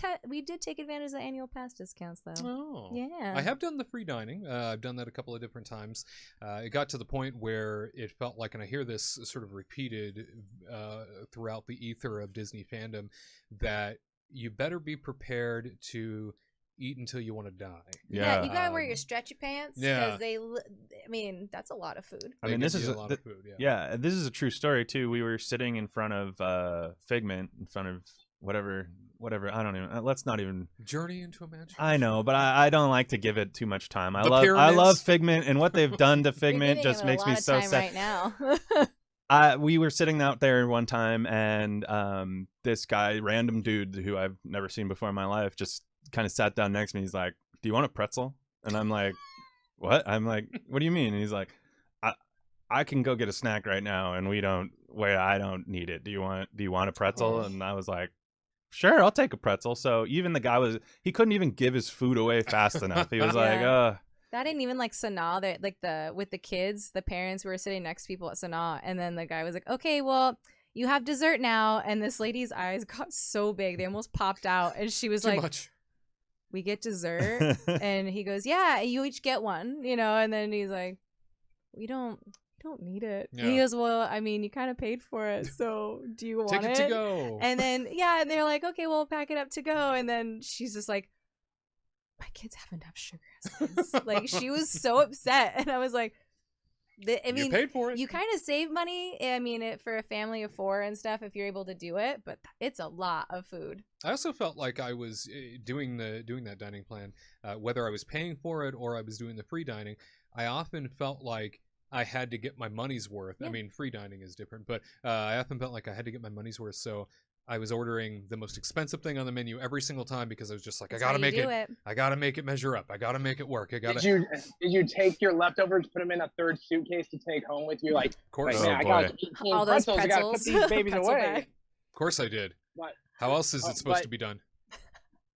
take advantage of the annual pass discounts though. Oh, yeah. I have done the free dining. I've done that a couple of different times. It got to the point where it felt like, and I hear this sort of repeated throughout the ether of Disney fandom, that you better be prepared to eat until you want to die. Yeah, you gotta wear your stretchy pants because yeah. That's a lot of food. I mean, this is a lot of food. Yeah, this is a true story too. We were sitting in front of Figment, in front of whatever. I don't even. Let's not even Journey into Imagination. I know, but I don't like to give it too much time. I love Figment, and what they've done to Figment just makes me so sad. Right now. We were sitting out there one time, and this guy, random dude who I've never seen before in my life, just kind of sat down next to me. He's like, "Do you want a pretzel?" And I'm like, "What?" I'm like, "What do you mean?" And he's like, I can go get a snack right now, and I don't need it. Do you want a pretzel?" And I was like, "Sure, I'll take a pretzel." So even the guy he couldn't even give his food away fast enough. He was like, That didn't even like Sanaa. That like with the kids, the parents were sitting next to people at Sanaa, and then the guy was like, "Okay, well, you have dessert now." And this lady's eyes got so big they almost popped out, and she was like, much. "We get dessert?" And he goes, "Yeah, you each get one," and then he's like, "We don't need it." Yeah. And he goes, "Well, I mean, you kind of paid for it, so do you want it?" Take it to go. And then and they're like, "Okay, we'll pack it up to go." And then she's just like, "My kids have enough sugar." Like she was so upset, and I was like, I mean, you paid for it. You kind of save money. I mean, for a family of 4 and stuff, if you're able to do it, but it's a lot of food. I also felt like I was doing that dining plan, whether I was paying for it or I was doing the free dining. I often felt like I had to get my money's worth. Yeah. I mean, free dining is different, but I often felt like I had to get my money's worth. So I was ordering the most expensive thing on the menu every single time because I was just like, That's I gotta how you make do it. I gotta make it measure up. I gotta make it work. I gotta. Did you take your leftovers, put them in a third suitcase to take home with you? Like, Of course, like, man, Oh, I got boy. 18 All those pretzels. I gotta put pretzels. these babies Pretzel away. bag. of course I did. But How else is Oh, it supposed but- to be done?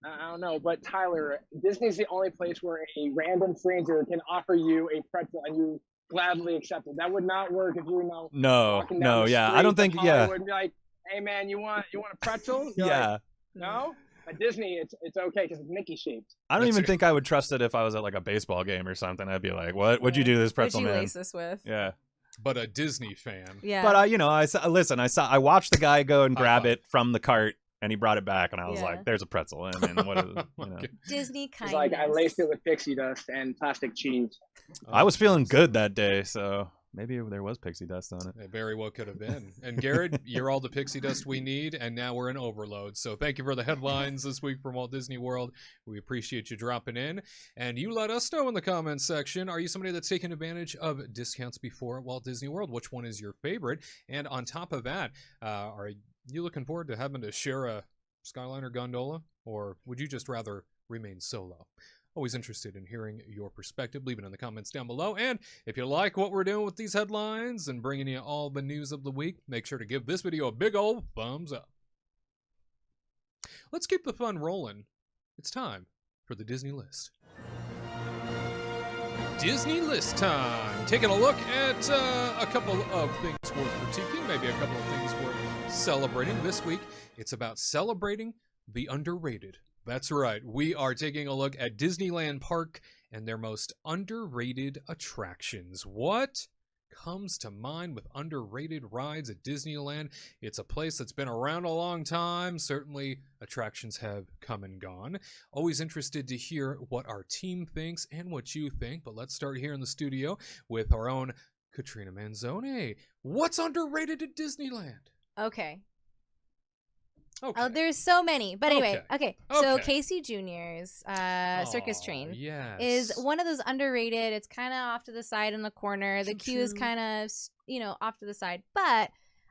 I don't know. But Tyler, Disney's the only place where a random stranger can offer you a pretzel and you gladly accept it. That would not work if you were No, walking down no, the yeah. I street don't of think, yeah. Hollywood and be like, hey man, you want a pretzel? You're Yeah. like, no. At Disney, it's okay because it's Mickey shaped. I don't That's even it. think I would trust it if I was at like a baseball game or something. I'd be like, what'd you do to this What'd pretzel, you man? lace this with? Yeah. But a Disney fan. Yeah. But I watched the guy go and High grab five. it from the cart, and he brought it back, and I was Yeah. like, "There's a pretzel." And then what? Okay. Disney It's kindness. like I laced it with pixie dust and plastic cheese. I was feeling good that day, so maybe there was pixie dust on it. It very well could have been. And Gared, you're all the pixie dust we need, and now we're in overload. So thank you for the headlines this week from Walt Disney World. We appreciate you dropping in. And you let us know in the comments section, are you somebody that's taken advantage of discounts before at Walt Disney World? Which one is your favorite? And on top of that, are you looking forward to having to share a Skyliner gondola? Or would you just rather remain solo? Always interested in hearing your perspective. Leave it in the comments down below. And if you like what we're doing with these headlines and bringing you all the news of the week, make sure to give this video a big old thumbs up. Let's keep the fun rolling. It's time for the Disney List. Disney List time. Taking a look at a couple of things worth critiquing, maybe a couple of things worth celebrating. This week, it's about celebrating the underrated. That's right. We are taking a look at Disneyland Park and their most underrated attractions. What comes to mind with underrated rides at Disneyland? It's a place that's been around a long time. Certainly, attractions have come and gone. Always interested to hear what our team thinks and what you think. But let's start here in the studio with our own Katrina Manzone. What's underrated at Disneyland? Okay. Okay. Oh, there's so many. But anyway, okay. So Okay. Casey Jr.'s Circus Aw, Train yes. is one of those underrated. It's kind of off to the side in the corner. The queue is Choo-choo. kind of, off to the side. But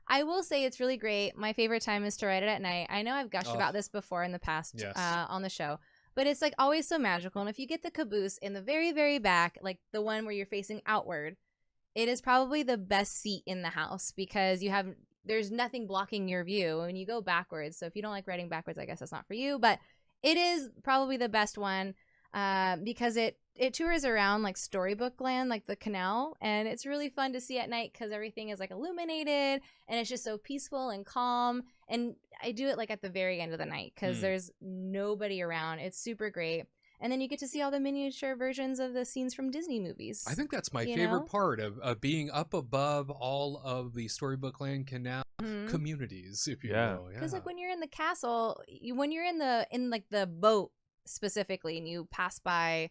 I will say it's really great. My favorite time is to ride it at night. I know I've gushed Oh. about this before in the past Yes. on the show. But it's like always so magical. And if you get the caboose in the very, very back, like the one where you're facing outward, it is probably the best seat in the house because there's nothing blocking your view when you go backwards. So if you don't like riding backwards, I guess that's not for you. But it is probably the best one because it tours around like Storybook Land, like the canal. And it's really fun to see at night because everything is like illuminated and it's just so peaceful and calm. And I do it like at the very end of the night because there's nobody around. It's super great. And then you get to see all the miniature versions of the scenes from Disney movies. I think that's my you favorite know? part of being up above all of the Storybook Land Canal Mhm. communities, if you Yeah. will. Because like when you're in the castle, when you're in the boat specifically, and you pass by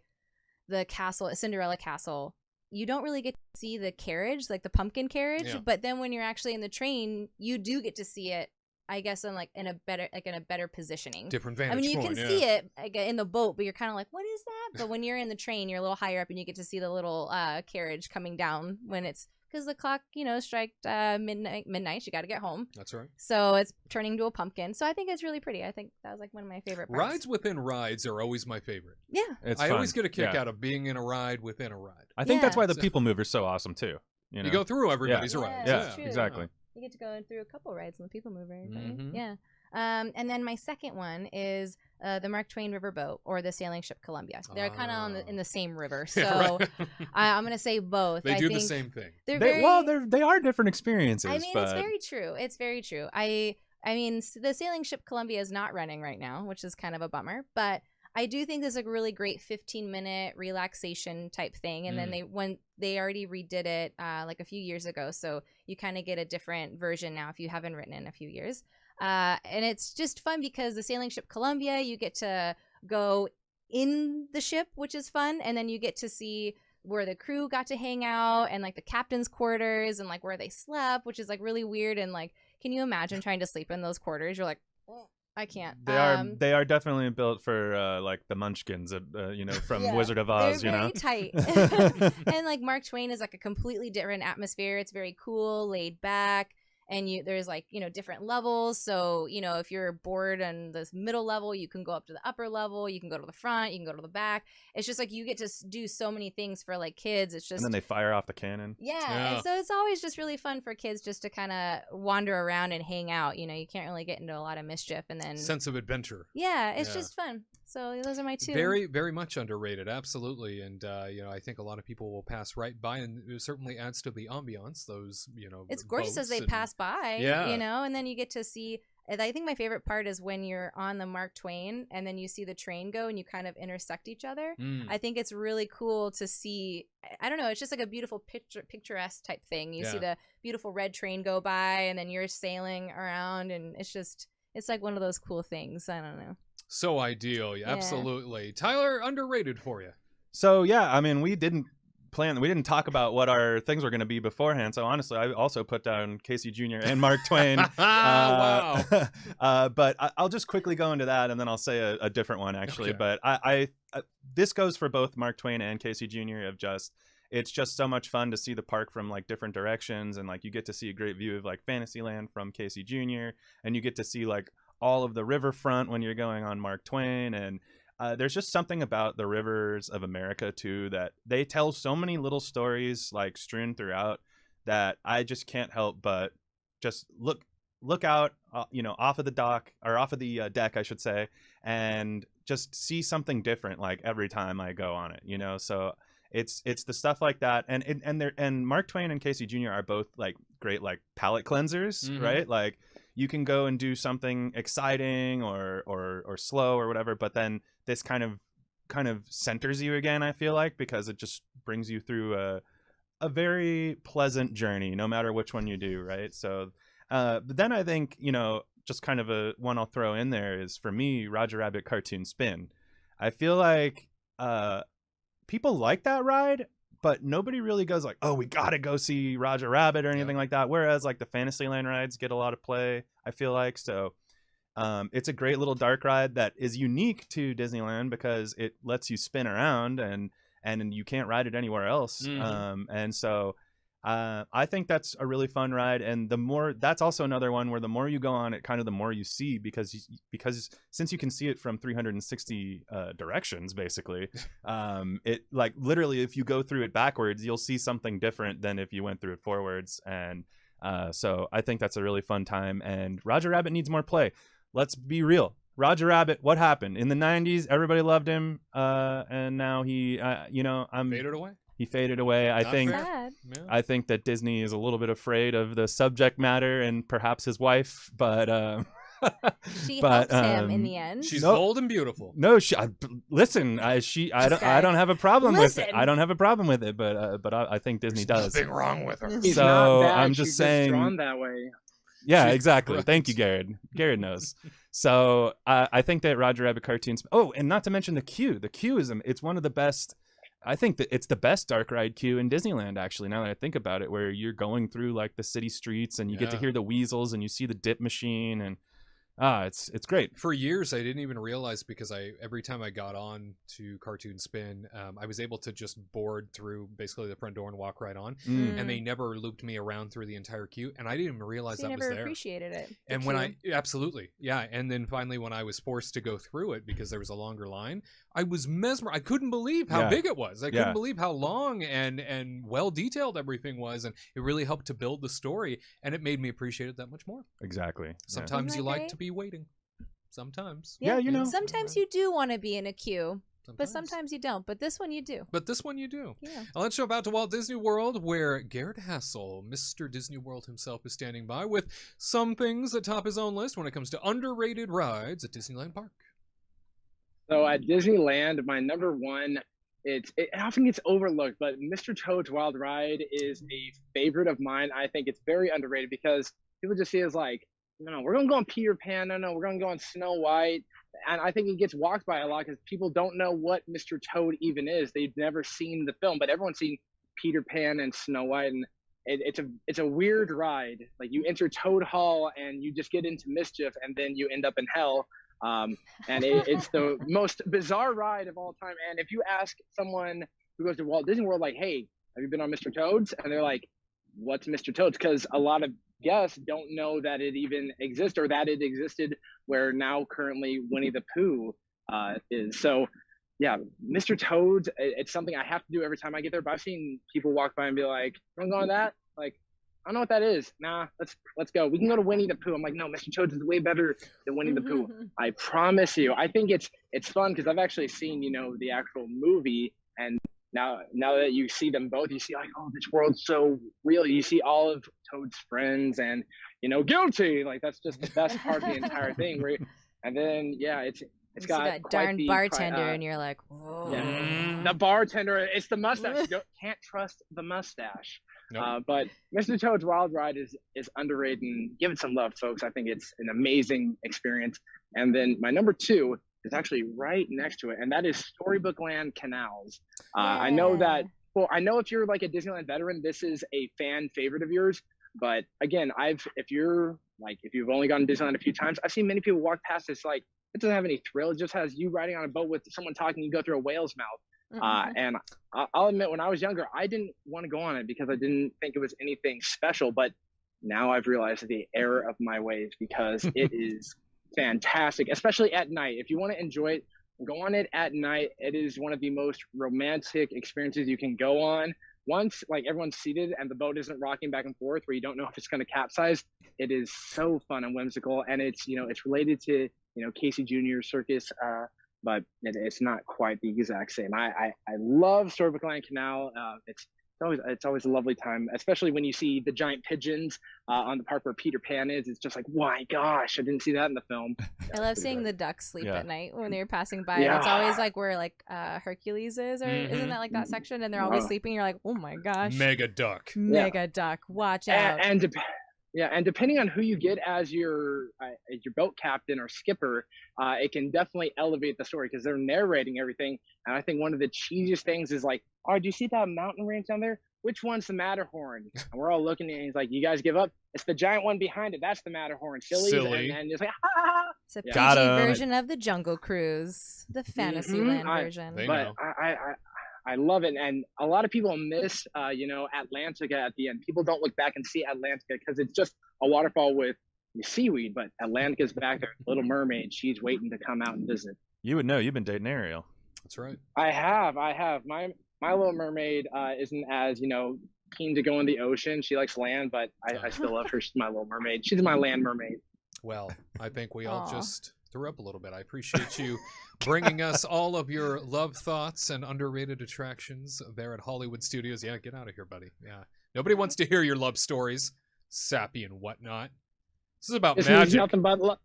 the castle, Cinderella Castle, you don't really get to see the carriage, like the pumpkin carriage. Yeah. But then when you're actually in the train, you do get to see it. I guess in a better positioning. different I vantage mean, you point, can yeah. see it like, in the boat, but you're kind of like, what is that? But when you're in the train, you're a little higher up, and you get to see the little carriage coming down when it's because the clock, striked midnight. You got to get home, That's right. so it's turning to a pumpkin. So I think it's really pretty. I think that was like one of my favorite parts. Rides within rides are always my favorite. Yeah. It's I fun. always get a kick Yeah. out of being in a ride within a ride. I think that's Yeah. why the People Mover's so awesome too. You know? You go through everybody's Yeah. rides. Yeah, yeah, that's true. exactly. You get to go through a couple rides in the People Mover. Right? Mhm. Yeah. And then my second one is the Mark Twain Riverboat or the sailing ship Columbia. They're kind of in the same river, so Yeah, right. I'm gonna say both. They I do the think same thing. They're They, very, they are different experiences. I mean, but it's very true. It's very true. I mean, the sailing ship Columbia is not running right now, which is kind of a bummer. But I do think this is a really great 15-minute relaxation type thing. And then they already redid it like a few years ago, so you kind of get a different version now if you haven't ridden in a few years. And it's just fun because the sailing ship Columbia, you get to go in the ship, which is fun, and then you get to see where the crew got to hang out and like the captain's quarters and like where they slept, which is like really weird. And like, can you imagine trying to sleep in those quarters? You're like, oh, I can't. They are definitely built for like the Munchkins, from Yeah, Wizard of Oz. they're You very know, tight. And like Mark Twain is like a completely different atmosphere. It's very cool, laid back. and there's like, different levels. So, if you're bored on this middle level, you can go up to the upper level, you can go to the front, you can go to the back. It's just like you get to do so many things for like kids. It's just, and then they fire off the cannon. yeah. And so it's always just really fun for kids just to kind of wander around and hang out. You can't really get into a lot of mischief, and then Sense of adventure. yeah, it's just fun. So those are my two. Very, very much underrated, absolutely. And I think a lot of people will pass right by, and it certainly adds to the ambiance. Those, it's gorgeous as boats they pass by. Yeah. And then you get to see. And I think my favorite part is when you're on the Mark Twain, and then you see the train go, and you kind of intersect each other. I think it's really cool to see. I don't know. It's just like a beautiful picturesque type thing. You see the beautiful red train go by, and then you're sailing around, and it's like one of those cool things. I don't know. So ideal, absolutely. Tyler, underrated for you. So yeah, I mean, we didn't talk about what our things were going to be beforehand. So honestly, I also put down Casey Jr. and Mark Twain. Wow. But I'll just quickly go into that, and then I'll say a different one actually. Okay. But I this goes for both Mark Twain and Casey Jr. It's just so much fun to see the park from like different directions, and like you get to see a great view of like Fantasyland from Casey Jr. and you get to see like all of the riverfront when you're going on Mark Twain. And there's just something about the rivers of America too, that they tell so many little stories like strewn throughout, that I just can't help but just look out, off of the dock, or off of the deck, I should say, and just see something different like every time I go on it, So it's the stuff like that, and Mark Twain and Casey Jr. are both like great like palate cleansers, right? Like you can go and do something exciting or slow or whatever, but then this kind of centers you again, I feel like, because it just brings you through a very pleasant journey, no matter which one you do, right? So but then I think, just kind of a one I'll throw in there is, for me, Roger Rabbit Cartoon Spin. I feel like people like that ride, but nobody really goes like, oh, we gotta go see Roger Rabbit or anything like that. Whereas like the Fantasyland rides get a lot of play, I feel like. So it's a great little dark ride that is unique to Disneyland because it lets you spin around and you can't ride it anywhere else. And so I think that's a really fun ride, and that's also another one where the more you go on it, kind of the more you see, because since you can see it from 360 directions basically, it like literally if you go through it backwards, you'll see something different than if you went through it forwards. And so I think that's a really fun time, and Roger Rabbit needs more play. Let's be real. Roger Rabbit, what happened in the 90s? Everybody loved him, and now he Faded away. He faded away. I think that Disney is a little bit afraid of the subject matter and perhaps his wife, but she helps him in the end. She's old and beautiful. No, I don't have a problem with it. I don't have a problem with it, but I think Disney does. Nothing wrong with her. He's So not bad. I'm just She's saying. drawn that way. Yeah, exactly. Right. Thank you, Gared. Gared knows. So I think that Roger Rabbit cartoons. Oh, and not to mention the queue. The queue it's one of the best. I think that it's the best dark ride queue in Disneyland, actually, now that I think about it, where you're going through like the city streets and you get to hear the weasels and you see the dip machine, and it's great. For years, I didn't even realize, because every time I got on to Cartoon Spin, I was able to just board through basically the front door and walk right on, and they never looped me around through the entire queue, and I didn't even realize So that you was never there. appreciated it. And when absolutely, yeah, and then finally when I was forced to go through it because there was a longer line, I was mesmerized. I couldn't believe how big it was. I couldn't believe how long and well detailed everything was, and it really helped to build the story, and it made me appreciate it that much more. Exactly. Sometimes you Isn't that like great? to be waiting. Sometimes. Yeah, Sometimes you do want to be in a queue, but Sometimes. sometimes you don't. But this one you do. But this one you do. Yeah. Now let's jump out to Walt Disney World, where Gared Hassel, Mr. Disney World himself, is standing by with some things that top his own list when it comes to underrated rides at Disneyland Park. So at Disneyland, my number one, it often gets overlooked, but Mr. Toad's Wild Ride is a favorite of mine. I think it's very underrated because people just see it as like, no, we're going to go on Peter Pan. No, we're going to go on Snow White. And I think it gets walked by a lot because people don't know what Mr. Toad even is. They've never seen the film, but everyone's seen Peter Pan and Snow White. And it's a weird ride. Like you enter Toad Hall and you just get into mischief and then you end up in hell. And it's the most bizarre ride of all time. And if you ask someone who goes to Walt Disney World, like, hey, have you been on Mr. Toad's? And they're like, what's Mr. Toad's? Because a lot of guess don't know that it even exists or that it existed where now currently Winnie the Pooh is. So yeah, Mr. Toad's, it's something I have to do every time I get there. But I've seen people walk by and be like, "I'm going to that." Like, I don't know what that is. Nah, let's go. We can go to Winnie the Pooh. I'm like, no, Mr. Toad's is way better than Winnie the Pooh. I promise you. I think it's fun because I've actually seen, the actual movie, and now that you see them both, you see like, oh, this world's so real. You see all of Toad's friends and, guilty. Like, that's just the best part of the entire thing. And then, yeah, it's got that darn bartender, and you're like, whoa. Yeah. The bartender, it's the mustache. You can't trust the mustache. Nope. But Mr. Toad's Wild Ride is underrated. And give it some love, folks. I think it's an amazing experience. And then my number 2 is actually right next to it, and that is Storybook Land Canals. Yeah. I know that. Well, I know if you're like a Disneyland veteran, this is a fan favorite of yours. But again, if you've only gone to Disneyland a few times, I've seen many people walk past this like it doesn't have any thrill. It just has you riding on a boat with someone talking. You go through a whale's mouth. And I'll admit, when I was younger, I didn't want to go on it because I didn't think it was anything special. But now I've realized the error of my ways because it is fantastic, especially at night. If you want to enjoy it, go on it at night. It is one of the most romantic experiences you can go on. Once like everyone's seated and the boat isn't rocking back and forth where you don't know if it's going to capsize, it is so fun and whimsical. And it's, it's related to, Casey Jr. Circus, but it's not quite the exact same. I love Storybook Land Canal. It's always a lovely time, especially when you see the giant pigeons on the part where Peter Pan is. It's just like, my gosh, I didn't see that in the film. I love seeing the ducks sleep at night when they're passing by. Yeah. It's always like where like Hercules is, or isn't that like that section? And they're always sleeping. You're like, oh my gosh, mega duck, watch out. And depending on who you get as your boat captain or skipper, it can definitely elevate the story because they're narrating everything. And I think one of the cheesiest things is like, oh, do you see that mountain range down there? Which one's the Matterhorn? And we're all looking at it, and he's like, you guys give up? It's the giant one behind it. That's the Matterhorn. Silly. And it's like, ha! It's a PG version of the Jungle Cruise, the Fantasyland version. But I love it, and a lot of people miss, Atlantica at the end. People don't look back and see Atlantica because it's just a waterfall with seaweed. But Atlantica's back there, Little Mermaid. She's waiting to come out and visit. You would know. You've been dating Ariel. That's right. I have. My Little Mermaid isn't as keen to go in the ocean. She likes land, but I still love her. She's my Little Mermaid. She's my land mermaid. Well, I think we all just threw up a little bit. I appreciate you bringing us all of your love thoughts and underrated attractions there at Hollywood Studios. Yeah, get out of here, buddy. Yeah, nobody wants to hear your love stories, sappy and whatnot. This is about magic. Nothing but love.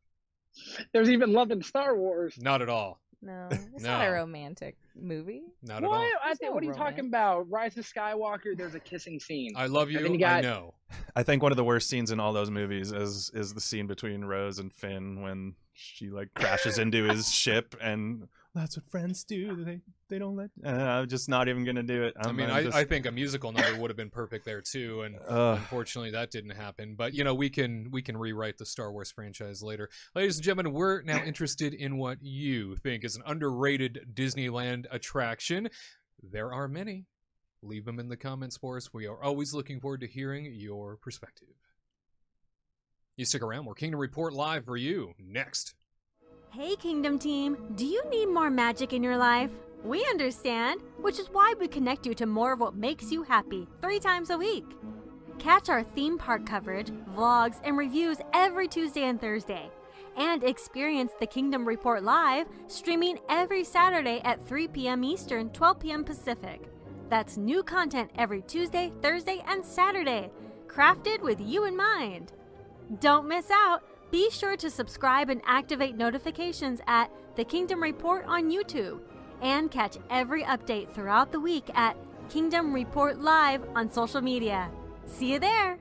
There's even love in Star Wars. Not at all. No, it's not a romantic movie. Not at all. What are you talking about? Rise of Skywalker, there's a kissing scene. I love you, I know. I think one of the worst scenes in all those movies is the scene between Rose and Finn when she like crashes into his ship, and that's what friends do. They don't let. I'm just not even gonna do it. I think a musical number would have been perfect there too, and unfortunately that didn't happen. But we can rewrite the Star Wars franchise later. Ladies and gentlemen, we're now interested in what you think is an underrated Disneyland attraction. There are many. Leave them in the comments for us. We are always looking forward to hearing your perspective. You stick around. More Kingdom Report live for you next. Hey Kingdom team, do you need more magic in your life? We understand, which is why we connect you to more of what makes you happy 3 times a week. Catch our theme park coverage, vlogs, and reviews every Tuesday and Thursday. And experience the Kingdom Report live, streaming every Saturday at 3 p.m. Eastern, 12 p.m. Pacific. That's new content every Tuesday, Thursday, and Saturday, crafted with you in mind. Don't miss out. Be sure to subscribe and activate notifications at The Kingdom Report on YouTube, and catch every update throughout the week at Kingdom Report Live on social media. See you there!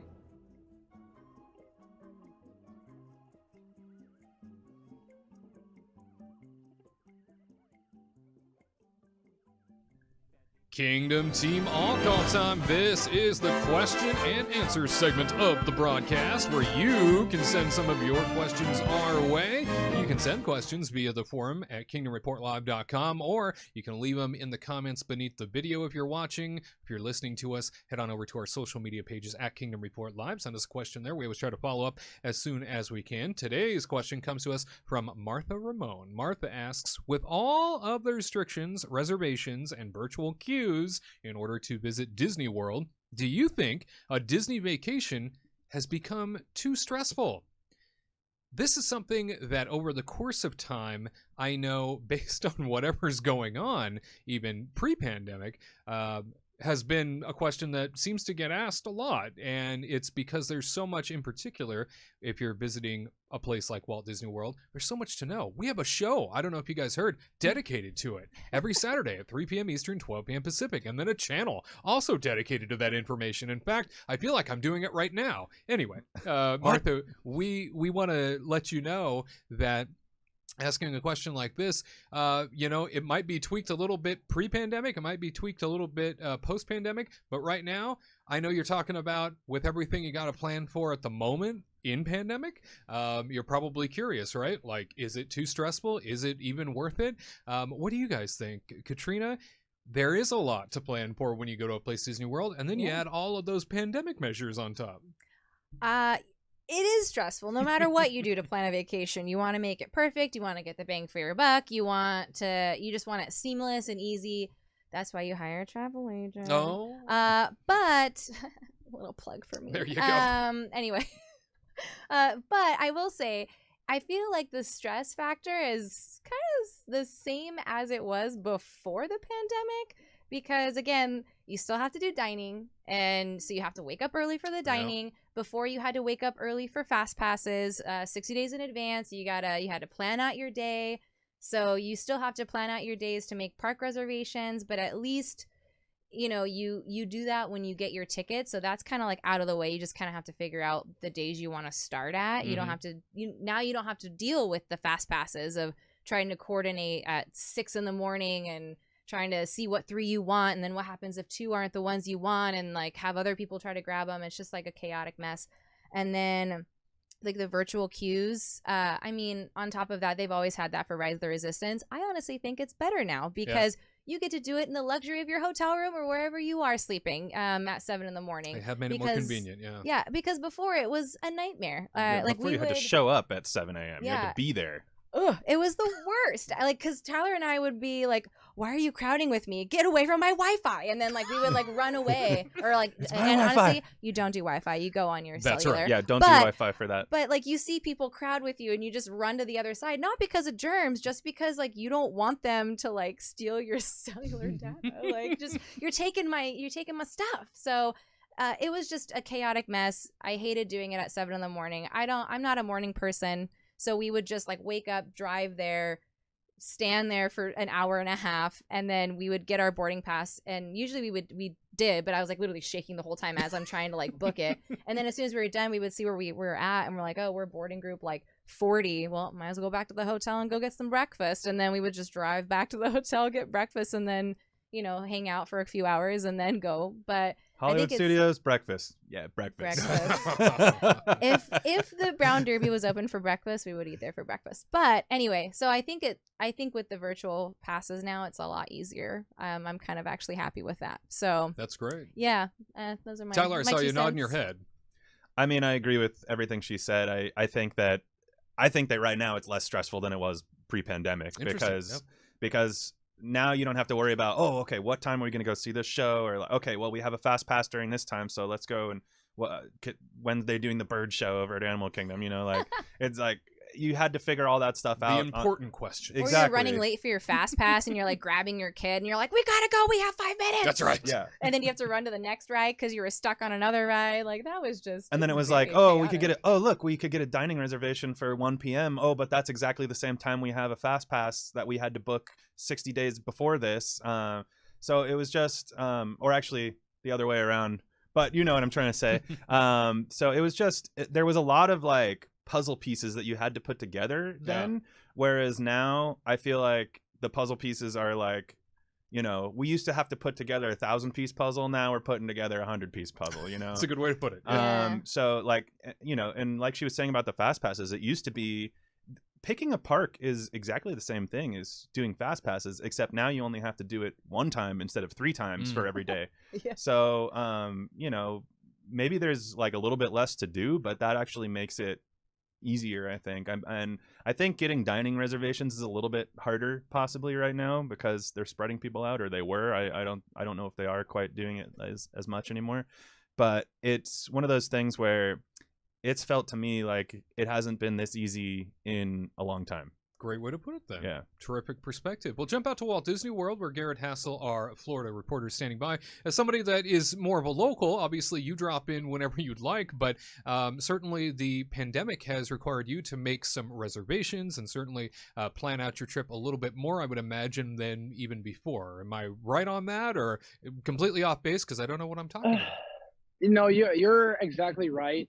Kingdom Team All Call Time. This is the question and answer segment of the broadcast where you can send some of your questions our way. You You can send questions via the forum at kingdomreportlive.com, or you can leave them in the comments beneath the video if you're watching. If you're listening to us, head on over to our social media pages at Kingdom Report Live. Send us a question there. We always try to follow up as soon as we can. Today's question comes to us from Martha Ramon. Martha asks, with all of the restrictions, reservations, and virtual queues in order to visit Disney World, do you think a Disney vacation has become too stressful? This is something that over the course of time, I know based on whatever's going on, even pre-pandemic, has been a question that seems to get asked a lot. And it's because there's so much, in particular, if you're visiting a place like Walt Disney World, there's so much to know. We have a show, I don't know if you guys heard, dedicated to it every Saturday at 3 p.m. Eastern, 12 p.m. Pacific, and then a channel also dedicated to that information. In fact, I feel like I'm doing it right now. Anyway, Martha, we want to let you know that asking a question like this, it might be tweaked a little bit pre-pandemic. It might be tweaked a little bit post-pandemic. But right now, I know you're talking about with everything you got to plan for at the moment in pandemic, you're probably curious, right? Like, is it too stressful? Is it even worth it? What do you guys think? Katrina, there is a lot to plan for when you go to a place Disney World, and then you add all of those pandemic measures on top. It is stressful no matter what you do to plan a vacation. You want to make it perfect. You want to get the bang for your buck. You just want it seamless and easy. That's why you hire a travel agent. Oh. But a little plug for me. There you go. Anyway. But I will say, I feel like the stress factor is kind of the same as it was before the pandemic. Because, again, you still have to do dining, and so you have to wake up early for the dining. Yep. Before, you had to wake up early for fast passes, 60 days in advance. You had to plan out your day. So you still have to plan out your days to make park reservations, but at least, you do that when you get your ticket. So that's kind of like out of the way. You just kind of have to figure out the days you want to start at. Mm-hmm. You don't have to. You don't have to deal with the fast passes of trying to coordinate at 6 a.m. and trying to see what 3 you want, and then what happens if 2 aren't the ones you want, and like have other people try to grab them. It's just like a chaotic mess. And then like the virtual queues, on top of that, they've always had that for Rise of the Resistance. I honestly think it's better now because you get to do it in the luxury of your hotel room or wherever you are sleeping at 7 a.m. They have made it more convenient. Yeah, because before it was a nightmare. Before you had to show up at 7 a.m. You had to be there. Ugh, it was the worst. Because Tyler and I would be like, "Why are you crowding with me? Get away from my Wi-Fi!" And then we would run away, or and honestly, you don't do Wi-Fi. You go on your cellular. That's right. Yeah, don't do Wi-Fi for that. But you see people crowd with you, and you just run to the other side, not because of germs, just because you don't want them to steal your cellular data. You're taking my stuff. So. It was just a chaotic mess. I hated doing it at 7 a.m. I'm not a morning person. So we would just wake up, drive there, stand there for an hour and a half, and then we would get our boarding pass. And usually we did, but I was literally shaking the whole time as I'm trying to book it. And then as soon as we were done, we would see where we were at, and we're like, oh, we're boarding group 40. Well, might as well go back to the hotel and go get some breakfast. And then we would just drive back to the hotel, get breakfast, and then hang out for a few hours and then go. But Hollywood Studios breakfast. Yeah, breakfast. If the Brown Derby was open for breakfast, we would eat there for breakfast. But anyway, so I think with the virtual passes now, it's a lot easier. I'm kind of actually happy with that. So that's great. Yeah, those are my Tyler. I saw you nodding your head. I agree with everything she said. I think that right now it's less stressful than it was pre-pandemic because now you don't have to worry about, oh, okay, what time are we going to go see this show? Or okay, well, we have a fast pass during this time, so let's go. And when they're doing the bird show over at Animal Kingdom, it's you had to figure all that stuff out. The important question. Exactly. Or you're running late for your fast pass and you're grabbing your kid and you're like, we gotta go, we have 5 minutes. That's right. Yeah. And then you have to run to the next ride because you were stuck on another ride. That was just. And then it was chaotic. We could get it. Oh, look, we could get a dining reservation for 1 p.m. Oh, but that's exactly the same time we have a fast pass that we had to book 60 days before this. So it was just, or actually the other way around. But you know what I'm trying to say. So it was just, there was a lot of puzzle pieces that you had to put together then, whereas now I feel like the puzzle pieces are we used to have to put together a 1,000-piece puzzle. Now we're putting together a 100-piece puzzle. That's a good way to put it. So and like she was saying about the fast passes, it used to be picking a park is exactly the same thing as doing fast passes, except now you only have to do it one time instead of 3 times for every day. Yeah. So, you know, maybe there's like a little bit less to do, but that actually makes it easier, I think. And I think getting dining reservations is a little bit harder possibly right now because they're spreading people out, or they were. I don't know if they are quite doing it as much anymore. But it's one of those things where it's felt to me like it hasn't been this easy in a long time. Great way to put it then. Yeah. Terrific perspective. We'll jump out to Walt Disney World, where Gared Hassel, our Florida reporter, is standing by. As somebody that is more of a local, obviously you drop in whenever you'd like, but certainly the pandemic has required you to make some reservations and certainly plan out your trip a little bit more, I would imagine, than even before. Am I right on that, or completely off base because I don't know what I'm talking about? No, you're exactly right.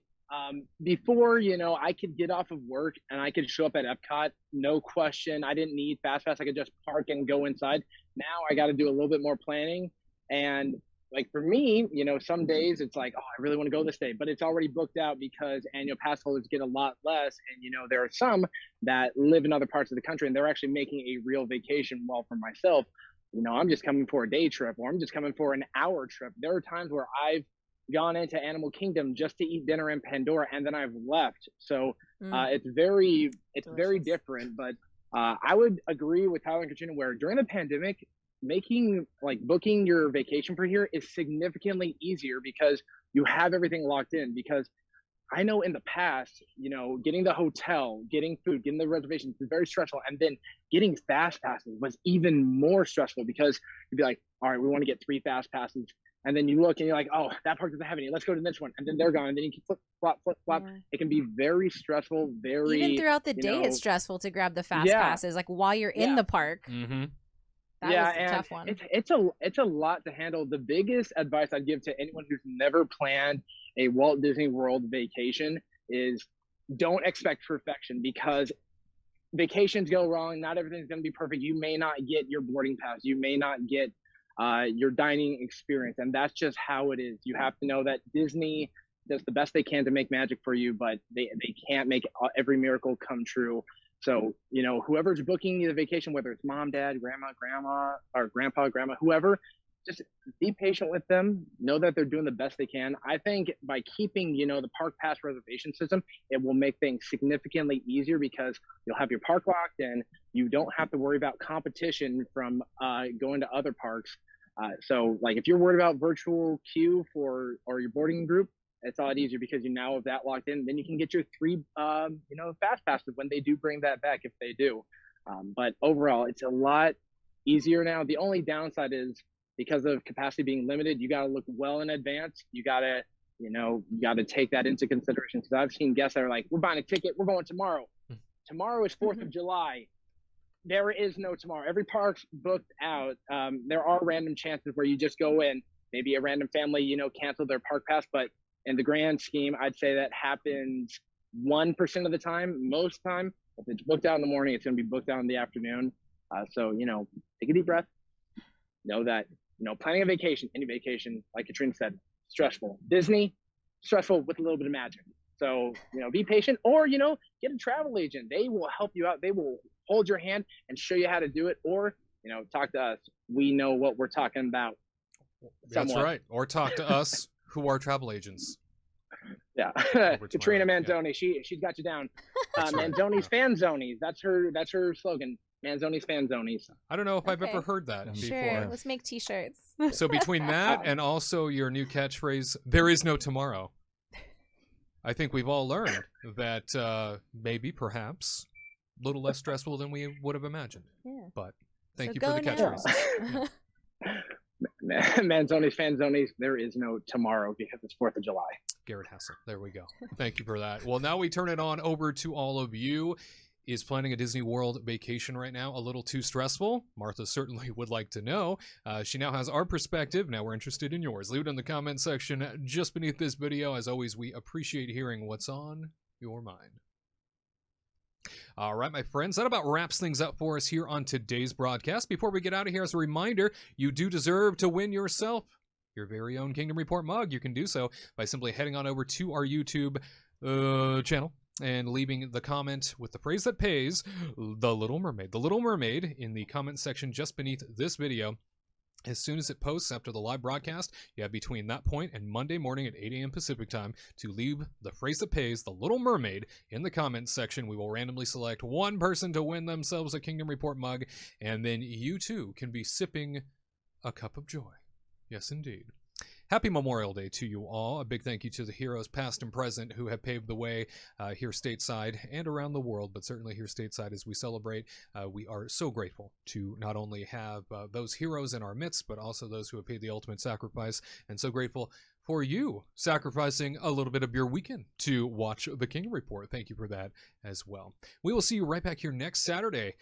Before, you know, I could get off of work and I could show up at Epcot, no question. I didn't need Fast Pass. I could just park and go inside. Now I got to do a little bit more planning. And like for me, you know, some days it's like, oh, I really want to go this day, but it's already booked out because annual pass holders get a lot less. And, you know, there are some that live in other parts of the country and they're actually making a real vacation. While for myself, you know, I'm just coming for a day trip, or I'm just coming for an hour trip. There are times where I've gone into Animal Kingdom just to eat dinner in Pandora, and then I've left. So it's very different. But I would agree with Tyler and Katrina, where during the pandemic, booking your vacation for here is significantly easier because you have everything locked in. Because I know in the past, you know, getting the hotel, getting food, getting the reservations is very stressful. And then getting fast passes was even more stressful because you'd be like, all right, we want to get 3 fast passes. And then you look and you're like, oh, that park doesn't have any. Let's go to the next one. And then they're gone. And then you can flip, flop. Yeah. It can be very stressful, even throughout the day, it's stressful to grab the fast passes, like while you're in the park. Mm-hmm. That was a tough one. It's a lot to handle. The biggest advice I'd give to anyone who's never planned a Walt Disney World vacation is don't expect perfection, because vacations go wrong. Not everything's going to be perfect. You may not get your boarding pass. You may not get your dining experience, and that's just how it is. You have to know that Disney does the best they can to make magic for you, but they can't make every miracle come true. So, you know, whoever's booking the vacation, whether it's mom, dad, grandma, or grandpa, grandma, whoever, just be patient with them. Know that they're doing the best they can. I think by keeping, you know, the park pass reservation system, it will make things significantly easier because you'll have your park locked in. You don't have to worry about competition from going to other parks. So like if you're worried about virtual queue or your boarding group, it's a lot easier because you now have that locked in. Then you can get your 3 fast passes when they do bring that back, if they do. But overall, it's a lot easier now. The only downside is because of capacity being limited, you got to look well in advance. You got to take that into consideration, because I've seen guests that are like, we're buying a ticket, we're going tomorrow. Tomorrow is 4th of July. There is no tomorrow. Every park's booked out. There are random chances where you just go in, maybe a random family, you know, cancel their park pass. But in the grand scheme, I'd say that happens 1% of the time. Most time, if it's booked out in the morning, it's going to be booked out in the afternoon. So, you know, take a deep breath. Know that, you know, planning a vacation, any vacation, like Katrina said, stressful. Disney, stressful with a little bit of magic. So, you know, be patient, or, you know, get a travel agent. They will help you out. They will hold your hand and show you how to do it, or, you know, talk to us. We know what we're talking about. That's right. Or talk to us, who are travel agents. Yeah. Katrina Manzone, she's got you down. Manzone's fan zonies. That's her slogan. Manzone's fan zonies. I don't know if I've ever heard that before. Sure, let's make t-shirts. So between that and also your new catchphrase, there is no tomorrow, I think we've all learned that maybe, perhaps, a little less stressful than we would have imagined. Yeah. But thank you for the catchphrases. Manzone's fan zonies, there is no tomorrow because it's 4th of July. Gared Hassel. There we go. Thank you for that. Well, now we turn it on over to all of you. Is planning a Disney World vacation right now a little too stressful? Martha certainly would like to know. She now has our perspective. Now we're interested in yours. Leave it in the comment section just beneath this video. As always, we appreciate hearing what's on your mind. All right, my friends, that about wraps things up for us here on today's broadcast. Before we get out of here, as a reminder, you do deserve to win yourself your very own Kingdom Report mug. You can do so by simply heading on over to our YouTube channel. and leaving the comment with the phrase that pays, The Little Mermaid. The Little Mermaid in the comment section just beneath this video. As soon as it posts after the live broadcast, you have between that point and Monday morning at 8 a.m. Pacific time to leave the phrase that pays, The Little Mermaid, in the comments section. We will randomly select one person to win themselves a Kingdom Report mug, and then you too can be sipping a cup of joy. Yes, indeed. Happy Memorial Day to you all. A big thank you to the heroes past and present who have paved the way here stateside and around the world, but certainly here stateside as we celebrate. We are so grateful to not only have those heroes in our midst, but also those who have paid the ultimate sacrifice, and so grateful for you sacrificing a little bit of your weekend to watch the Kingdom Report. Thank you for that as well. We will see you right back here next Saturday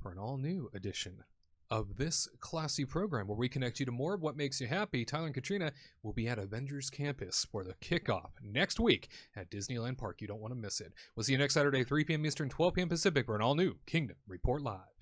for an all-new edition of this classy program where we connect you to more of what makes you happy. Tyler and Katrina will be at Avengers Campus for the kickoff next week at Disneyland Park. You don't want to miss it. We'll see you next Saturday, 3 p.m. Eastern, 12 p.m. Pacific for an all-new Kingdom Report Live.